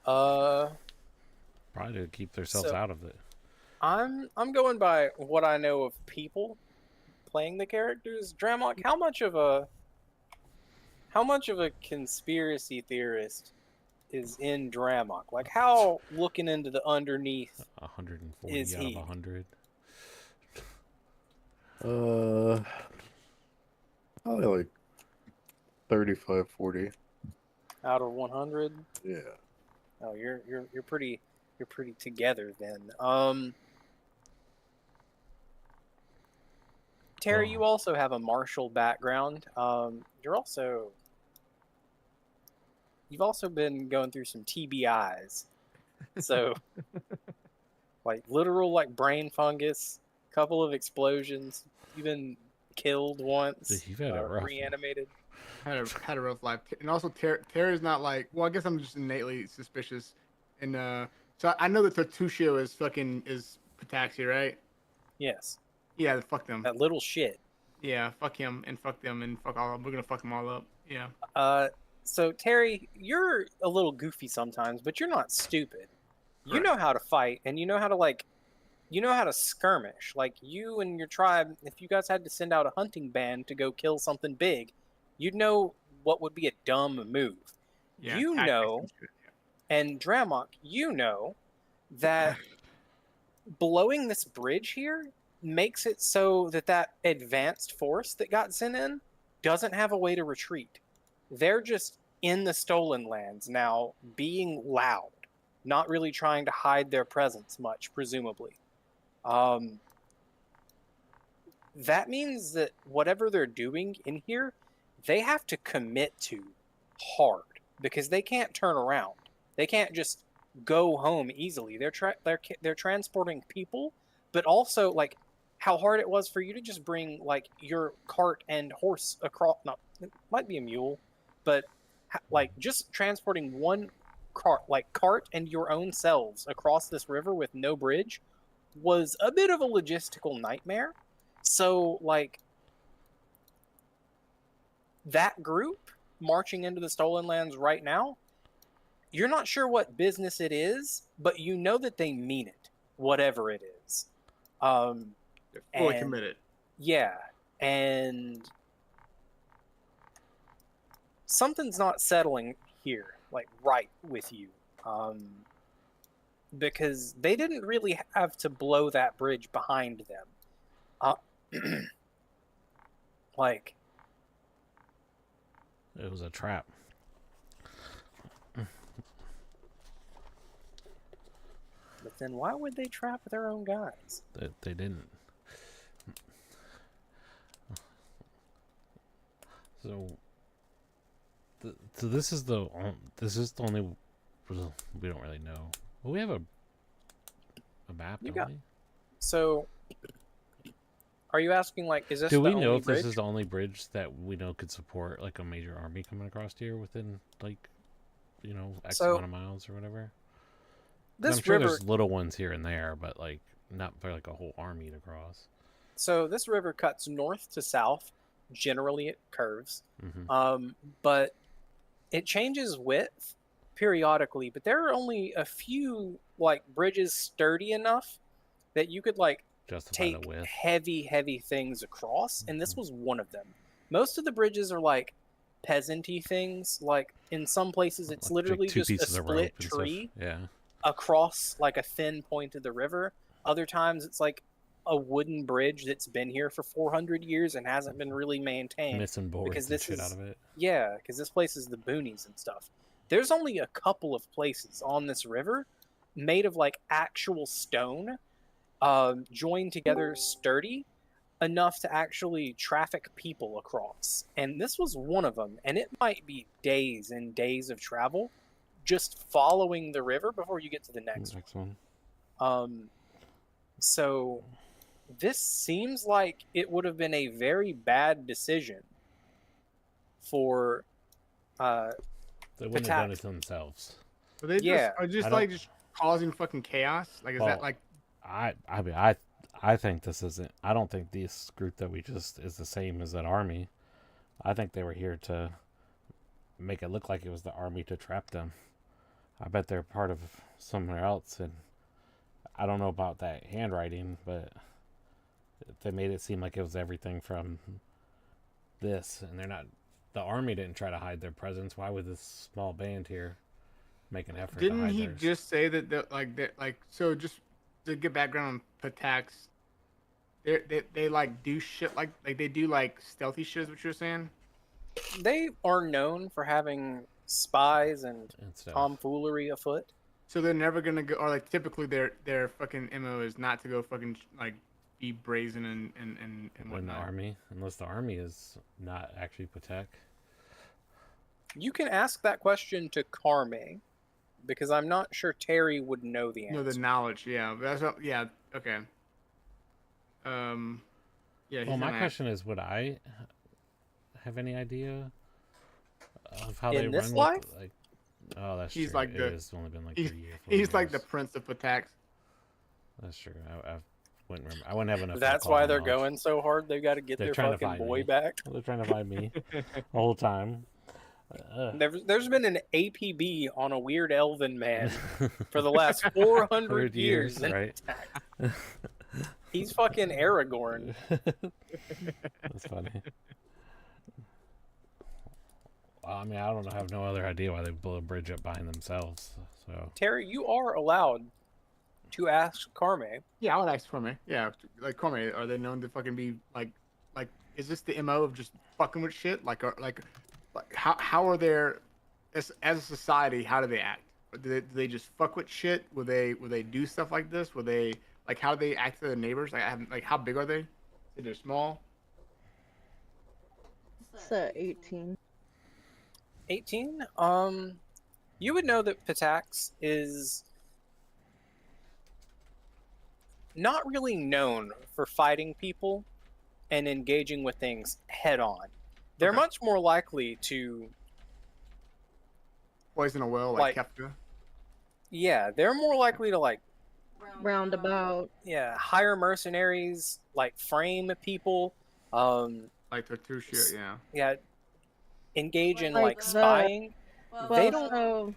Probably to keep themselves out of it. I'm going by what I know of people playing the characters. Dramlock, how much of a conspiracy theorist is in Dramlock? Like, how looking into the underneath 140 is out he? of 100. Probably like 35, 40. Out of 100? Yeah. Oh, you're pretty together then. Terry, you also have a martial background. You've also been going through some TBIs. So like literal like brain fungus, couple of explosions. You've been killed once. Dude, you've had a rough reanimated. Had a rough life, and also Terry's not like. Well, I guess I'm just innately suspicious, and so I know that Tertuccio is Pitaxi, right? Yes. Yeah, fuck them. That little shit. Yeah, fuck him and fuck them and fuck all. We're gonna fuck them all up. Yeah. So Terry, you're a little goofy sometimes, but you're not stupid. You Right. know how to fight, and you know how to skirmish. Like you and your tribe, if you guys had to send out a hunting band to go kill something big, you'd know what would be a dumb move. Yeah. You tactics know, and shit, yeah. and Dramok, you know that blowing this bridge here makes it so that advanced force that got sent in doesn't have a way to retreat. They're just in the Stolen Lands now, being loud, not really trying to hide their presence much, presumably. That means that whatever they're doing in here, they have to commit to hard, because they can't turn around. They can't just go home easily. They're transporting people, but also like how hard it was for you to just bring like your cart and horse across. No, it might be a mule, but like just transporting one cart and your own selves across this river with no bridge was a bit of a logistical nightmare. So, like, that group marching into the Stolen Lands right now, you're not sure what business it is, but you know that they mean it, whatever it is. They're fully And- committed. Yeah, and something's not settling here, like, right with you. Because they didn't really have to blow that bridge behind them. Like, It was a trap. but then why would they trap their own guys? They didn't. So, so this is the only. Well, we don't really know. Well, we have a map. You Don't got- we? So, are you asking, like, is this Do the we only know if bridge? this is the only bridge that we know could support like a major army coming across here within like, X So- amount of miles or whatever? 'Cause This I'm sure river, there's little ones here and there, but like not for like a whole army to cross. so this river cuts north to south. Generally, it curves. Hmm. But it changes width periodically. But there are only a few like bridges sturdy enough that you could like Justify take the width. heavy things across, and this Mhm. was one of them. Most of the bridges are like peasanty things. Like in some places, it's Like literally two just a pieces of split rope and stuff. tree Yeah. across like a thin point of the river. Other times, it's like a wooden bridge that's been here for 400 years and hasn't been really maintained. Missing boards because and this shit out is- of it. Yeah, because this place is the boonies and stuff. There's only a couple of places on this river made of like actual stone, joined together sturdy enough to actually traffic people across. And this was one of them. And it might be days and days of travel just following the river before you get to the next Next one. one. So this seems like it would have been a very bad decision for They wouldn't have done Attack. it to themselves. So they Yeah, are just I like don't- just causing fucking chaos. Like, is that Well, like? I mean, I think this isn't. I don't think this group that we just is the same as that army. I think they were here to make it look like it was the army to trap them. I bet they're part of somewhere else, and I don't know about that handwriting, but they made it seem like it was everything from this, and they're not. The army didn't try to hide their presence. Why would this small band here make an effort to Didn't hide he theirs? just say that so just to get background on Patax, they like do shit like they do like stealthy shit is what you're saying? they are known for having spies and and stuff? tomfoolery afoot. So they're never gonna go, or like typically their fucking MO is not to go fucking like be brazen and When the whatnot. army, unless the army is not actually Patek. You can ask that question to Carme, because I'm not sure Terry would know the You know answer. the knowledge, yeah. But that's what, yeah, okay. Yeah. Well, he's my gonna ask. question is, would I have any idea of how In they this run life? with like? Oh, that's He's true. like It the- has only been like He's, 3 years. he's like the prince of Patax. That's true. I wouldn't remember. I wouldn't have enough. That's recall why they're knowledge. going so hard. They've got to get They're their trying to fucking find boy me. back. They're trying to find me the whole time. There's been an APB on a weird elven man for the last 400 100 years. years, and right? He's fucking Aragorn. That's funny. Well, I mean, I don't know. I have no other idea why they blew a bridge up behind themselves. So Terry, you are allowed to ask Carme. Yeah, I would ask Cormier. Yeah, like Cormier, are they known to fucking be like, is this the MO of just fucking with shit? Like how are their, as a society, how do they act? Do they just fuck with shit? Will they do stuff like this? Will they like how do they act to their neighbors? Like how big are they? Is they're small? It's 18. 18. You would know that Patax is not really known for fighting people and engaging with things head on. They're Okay. much more likely to, Poison a well Like- like Kefka? yeah, they're more likely to like roundabout. Yeah, hire mercenaries, like frame people. Like the two shit, yeah. Yeah, engage in Like like spying. They Well, don't. so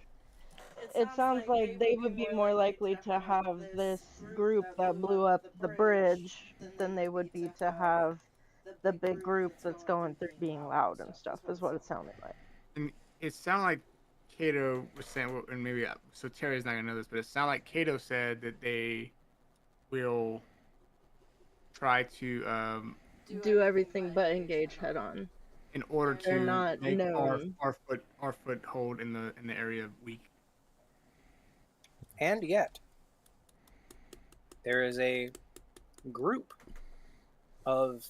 it sounds like they would be more likely to have this group that blew up the bridge than they would be to have the big group that's going through being loud and stuff, is what it sounded like. And it sounded like Kato was saying, and maybe so Terry's not gonna know this, but it sounded like Kato said that they will try to Do everything but engage head on. in order They're to not make known. our foothold in the area weak. And yet, there is a group of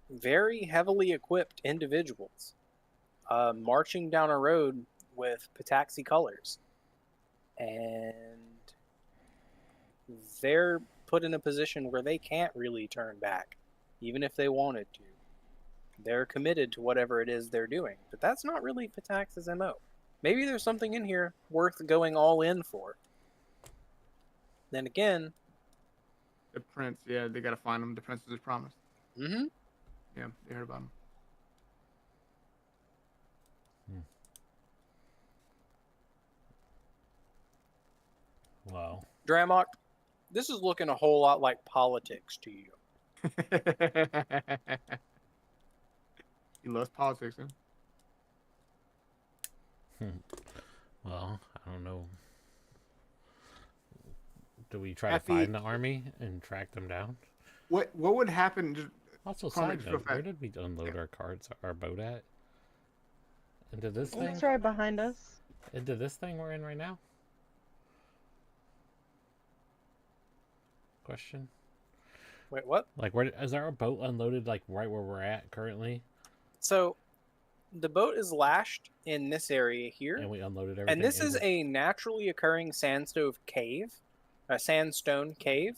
very heavily equipped individuals marching down a road with Pataxi colors. And they're put in a position where they can't really turn back, even if they wanted to. They're committed to whatever it is they're doing. But that's not really Patax's MO. Maybe there's something in here worth going all in for. Then again, The prince, yeah, they gotta find him. The prince was promised. mm-hmm. Yeah, they heard about him. Wow. Dramok, this is looking a whole lot like politics to you. He loves politics, huh? Well, I don't know. Do we try At to find the- the army and track them down? What would happen? Just Also, comment side real note, where fast. did we unload our boat at? Into this thing? It's right behind us. Into this thing we're in right now? Question. Wait, what? Like, where is our boat unloaded? Like right where we're at currently, So, the boat is lashed in this area here. and we unloaded everything. And this is into- a naturally occurring sandstone cave.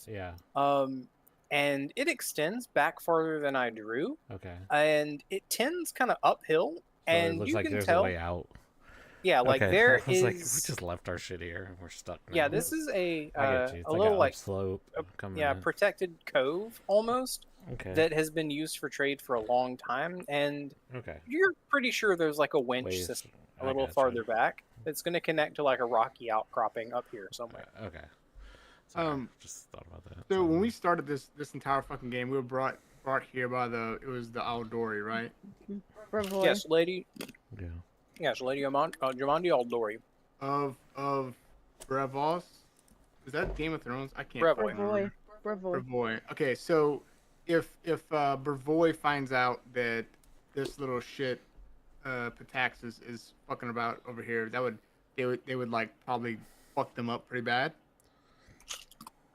Yeah. And it extends back farther than I drew, Okay. and it tends kind of uphill. So And it looks you like can there's tell, a way out. yeah, like Okay. there I was is. like, we just left our shit here and we're stuck. Now. Yeah, this is a I get you. It's a like little an like upslope coming in. protected cove almost Okay. that has been used for trade for a long time, and Okay. you're pretty sure there's like a winch Ways- system a I little gotcha. farther back that's going to connect to like a rocky outcropping up here somewhere. Okay. Sorry, just thought about that. So when we started this entire fucking game, we were brought here by the Aldori, right? Bravo. Yes, lady. Yeah. Yes, Lady Jamandi Aldori. Of Bravos. Is that Game of Thrones? I can't. Bravoy. fucking remember. Bravo. Bravoy. Okay, so if Bravoy finds out that this little shit Patax is fucking about over here, they would like probably fuck them up pretty bad.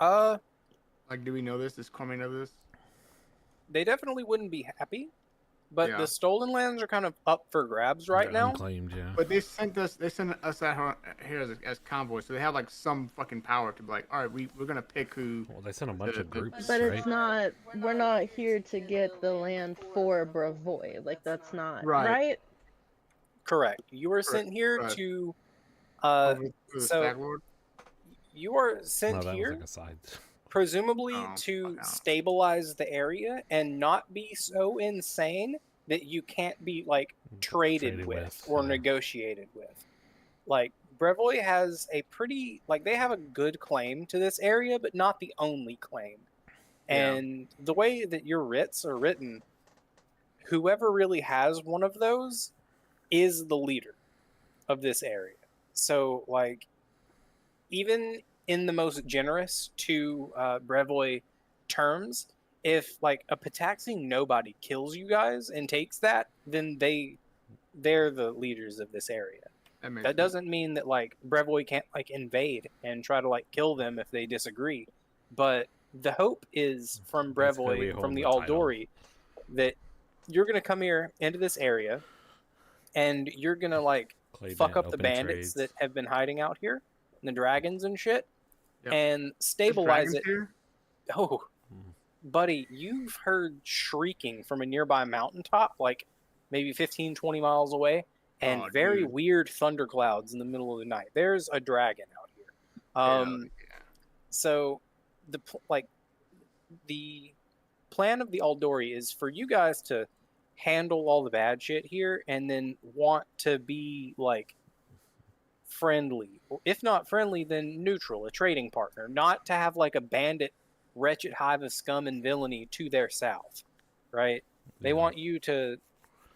Like, do we know this? Does Cormier know this? They definitely wouldn't be happy, but Yeah. the stolen lands are kind of up for grabs right They're now. unclaimed, yeah. But they sent us out here as convoys, so they have like some fucking power to be like, all right, we're gonna pick who. Well, they sent a bunch of groups, But right? it's not. We're not here to get the land for Bravoy. Like that's not Right. right. Correct. You were Correct, sent here correct. to. Over the so- Stag Lord. You are No, sent that here was like a side. presumably Oh, to fuck out. stabilize the area and not be so insane that you can't be like traded with or yeah. negotiated with. Like Brevoy has a pretty they have a good claim to this area, but not the only claim. Yeah. And the way that your writs are written, whoever really has one of those is the leader of this area. So like even in the most generous to Brevoy terms, if like a Pataxi nobody kills you guys and takes that, then they're the leaders of this area. That doesn't mean that like Brevoy can't like invade and try to like kill them if they disagree. But the hope is from Basically, we Brevoy, hold from the the title. Aldori, that you're gonna come here into this area and you're gonna like Clay fuck ban- up the open bandits trades. that have been hiding out here, and the dragons and shit, Yep. and There's stabilize dragons it. here? Oh, Mhm. buddy, you've heard shrieking from a nearby mountaintop, like maybe 15, 20 miles away, and Oh, very dude. weird thunderclouds in the middle of the night. There's a dragon out here. Yeah. So the plan of the Aldori is for you guys to handle all the bad shit here, and then want to be like friendly, or if not friendly, then neutral, a trading partner, not to have like a bandit, wretched hive of scum and villainy to their south, right? They Yeah. want you to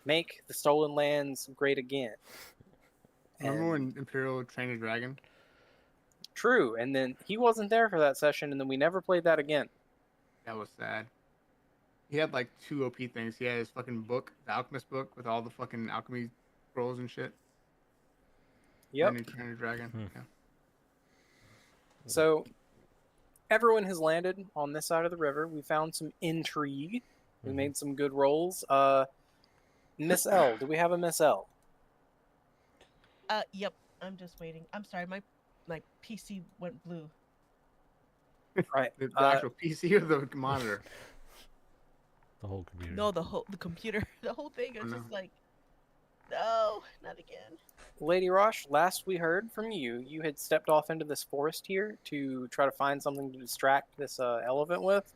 make the stolen lands great again. Remember when And Imperial trained a dragon? true, and then he wasn't there for that session, and then we never played that again. That was sad. He had like 2 OP things. He had his fucking book, the alchemist book, with all the fucking alchemy scrolls and shit. Yep. And he trained a dragon. Yeah. So everyone has landed on this side of the river. We found some intrigue. We made some good rolls. Miss L, do we have a Miss L? Yep. I'm just waiting. I'm sorry, my PC went blue. Right. The actual PC or the monitor? The whole computer. No, the computer, the whole thing. Oh, It's no. just like, no, not again. Lady Rosh, last we heard from you, you had stepped off into this forest here to try to find something to distract this elephant with,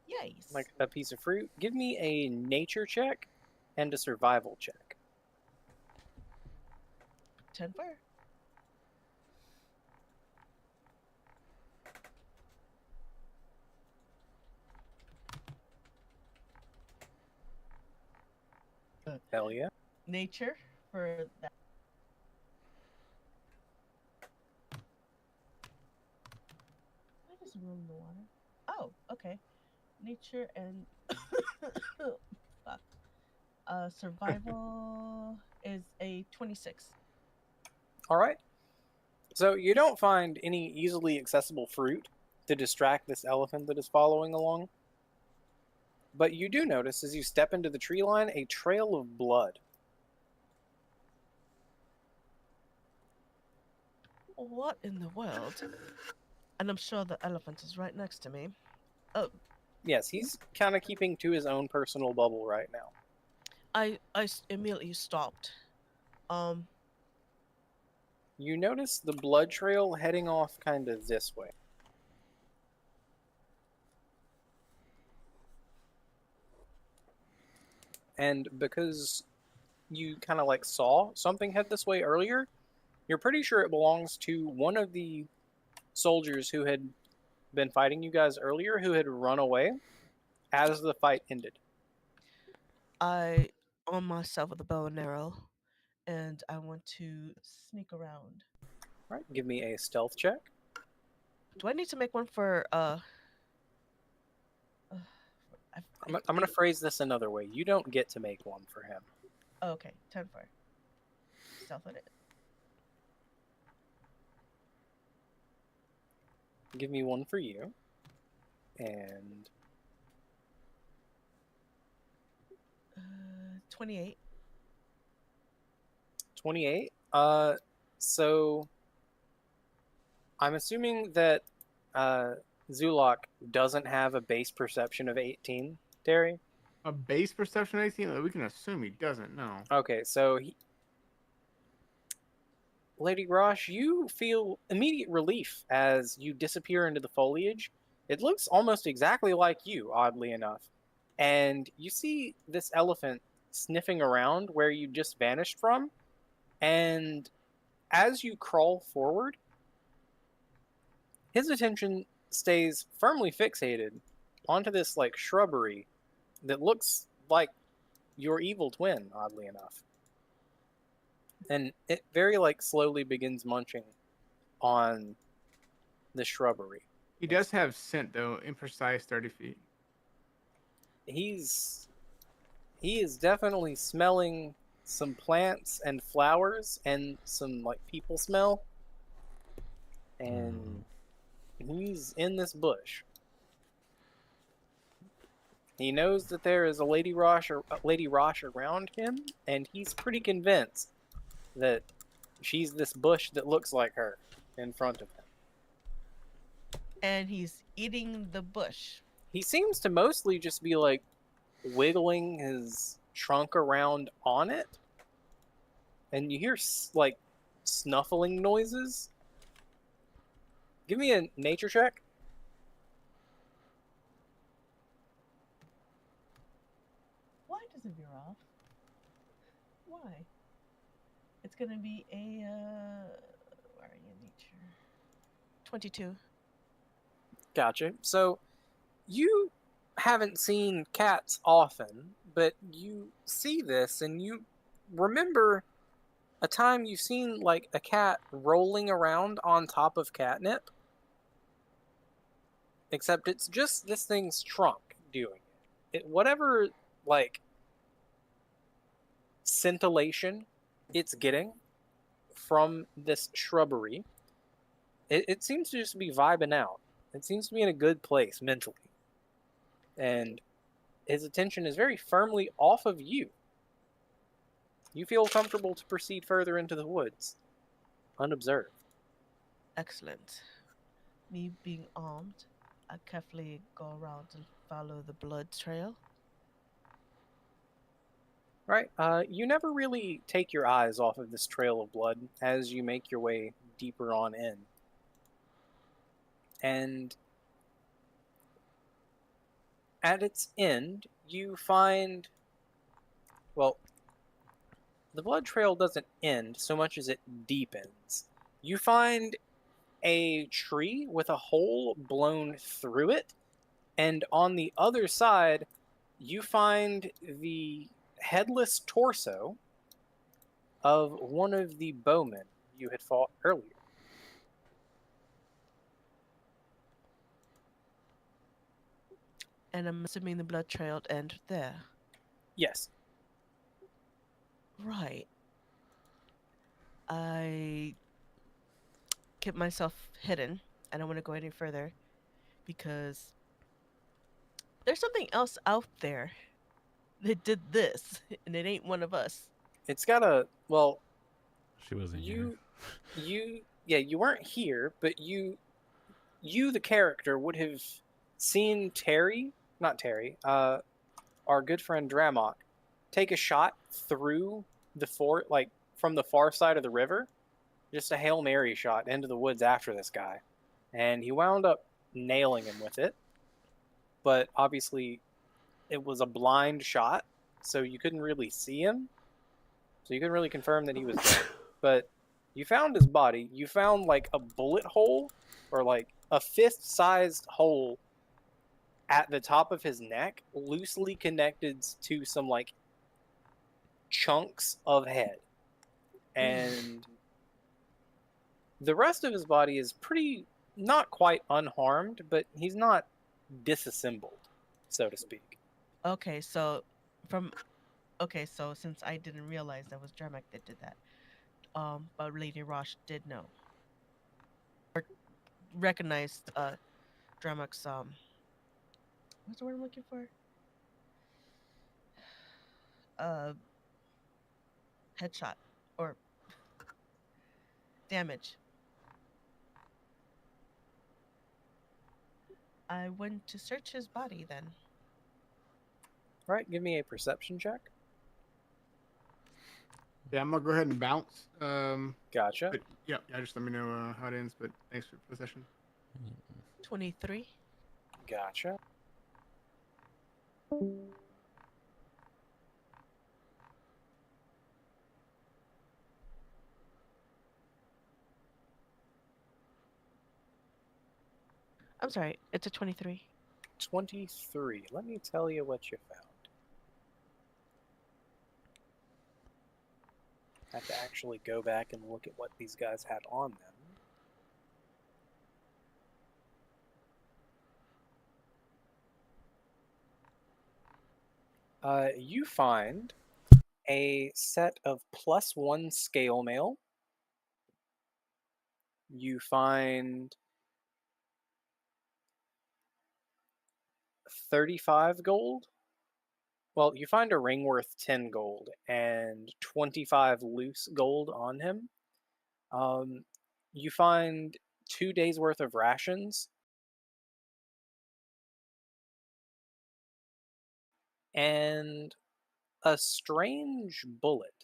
Yes. like a piece of fruit. Give me a nature check and a survival check. 10 fire. Hell yeah. Nature for that. Why does it roll in the water? Oh, okay. Nature and fuck. Survival is a 26. All right. So you don't find any easily accessible fruit to distract this elephant that is following along. But you do notice as you step into the tree line a trail of blood. What in the world? And I'm sure the elephant is right next to me. Oh, Yes, he's kind of keeping to his own personal bubble right now. immediately stopped. You notice the blood trail heading off kind of this way. And because you kind of like saw something head this way earlier, you're pretty sure it belongs to one of the soldiers who had been fighting you guys earlier, who had run away as the fight ended. I arm myself with a bow and arrow, and I want to sneak around. All right, give me a stealth check. Do I need to make one for I'm going to phrase this another way. You don't get to make one for him. Oh, okay, 10 for stealth it. Give me one for you. And 28. 28. So I'm assuming that Zulok doesn't have a base perception of 18, Terry. A base perception 18? We can assume he doesn't. No. Okay, so Lady Rosh, you feel immediate relief as you disappear into the foliage. It looks almost exactly like you, oddly enough. And you see this elephant sniffing around where you just vanished from. And as you crawl forward, his attention stays firmly fixated onto this like shrubbery that looks like your evil twin, oddly enough. And it very like slowly begins munching on the shrubbery. He does have scent though, imprecise 30 feet. He is definitely smelling some plants and flowers and some like people smell. And he's in this bush. He knows that there is a Lady Rosh around him, and he's pretty convinced that she's this bush that looks like her in front of him. And he's eating the bush. He seems to mostly just be like wiggling his trunk around on it, and you hear like snuffling noises. Give me a nature check. Why does it veer off? Why? It's gonna be a where are you, nature? 22. Gotcha. So you haven't seen cats often, but you see this and you remember a time you've seen like a cat rolling around on top of catnip. Except it's just this thing's trunk doing it. Whatever like scintillation it's getting from this shrubbery, it seems to just be vibing out. It seems to be in a good place mentally. And his attention is very firmly off of you. You feel comfortable to proceed further into the woods, unobserved. Excellent. Me being armed, I carefully go around and follow the blood trail. Right? You never really take your eyes off of this trail of blood as you make your way deeper on in. And at its end, you find, well, the blood trail doesn't end so much as it deepens. You find a tree with a hole blown through it, and on the other side, you find the headless torso of one of the bowmen you had fought earlier. And I'm assuming the blood trailed end there. Yes. Right. I keep myself hidden. I don't want to go any further because there's something else out there that did this, and it ain't one of us. It's got a, well, She wasn't you weren't here, but you the character would have seen Terry, not Terry, our good friend Dramok, take a shot through the fort, like from the far side of the river, just a Hail Mary shot into the woods after this guy. And he wound up nailing him with it. But obviously, it was a blind shot, so you couldn't really see him. So you couldn't really confirm that he was dead. But you found his body. You found like a bullet hole, or like a fist-sized hole at the top of his neck, loosely connected to some like chunks of head. And the rest of his body is pretty, not quite unharmed, but he's not disassembled, so to speak. Okay, so from so since I didn't realize that was Dramak that did that, but Lady Rosh did know or recognized Dramak's what's the word I'm looking for? Uh, headshot or damage. I went to search his body then. All right, give me a perception check. Yeah, I'm gonna go ahead and bounce. Gotcha. But yeah, just let me know how it ends. But thanks for the session. 23. Gotcha. I'm sorry, it's a 23. 23. Let me tell you what you found. I have to actually go back and look at what these guys had on them. You find a set of +1 scale mail. You find 35 gold. Well, you find a ring worth 10 gold and 25 loose gold on him. You find 2 days worth of rations and a strange bullet.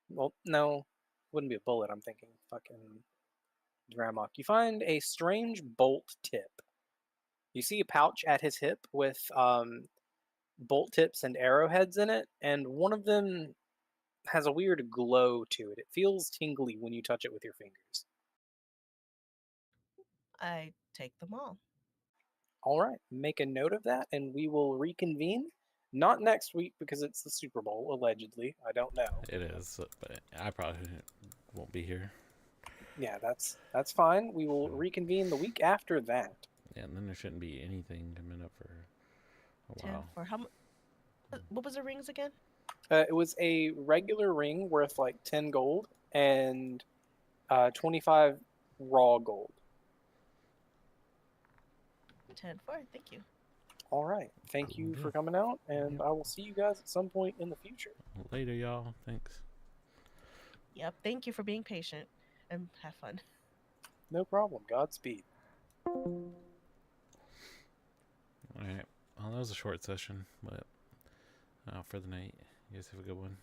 Well, no, wouldn't be a bullet. I'm thinking fucking Dramok, you find a strange bolt tip. You see a pouch at his hip with bolt tips and arrowheads in it, and one of them has a weird glow to it. It feels tingly when you touch it with your fingers. I take them all. All right, make a note of that, and we will reconvene. Not next week because it's the Super Bowl, allegedly. I don't know. It is, but I probably won't be here. Yeah, that's fine. We will reconvene the week after that. Yeah, and then there shouldn't be anything coming up for a 10 while. for how much? What was the rings again? It was a regular ring worth like 10 gold and 25 raw gold. 10 for. Thank you. All right. Thank you for coming out, and I will see you guys at some point in the future. Later, y'all. Thanks. Yep. Thank you for being patient and have fun. No problem. Godspeed. All right. Well, that was a short session, but for the night, you guys have a good one.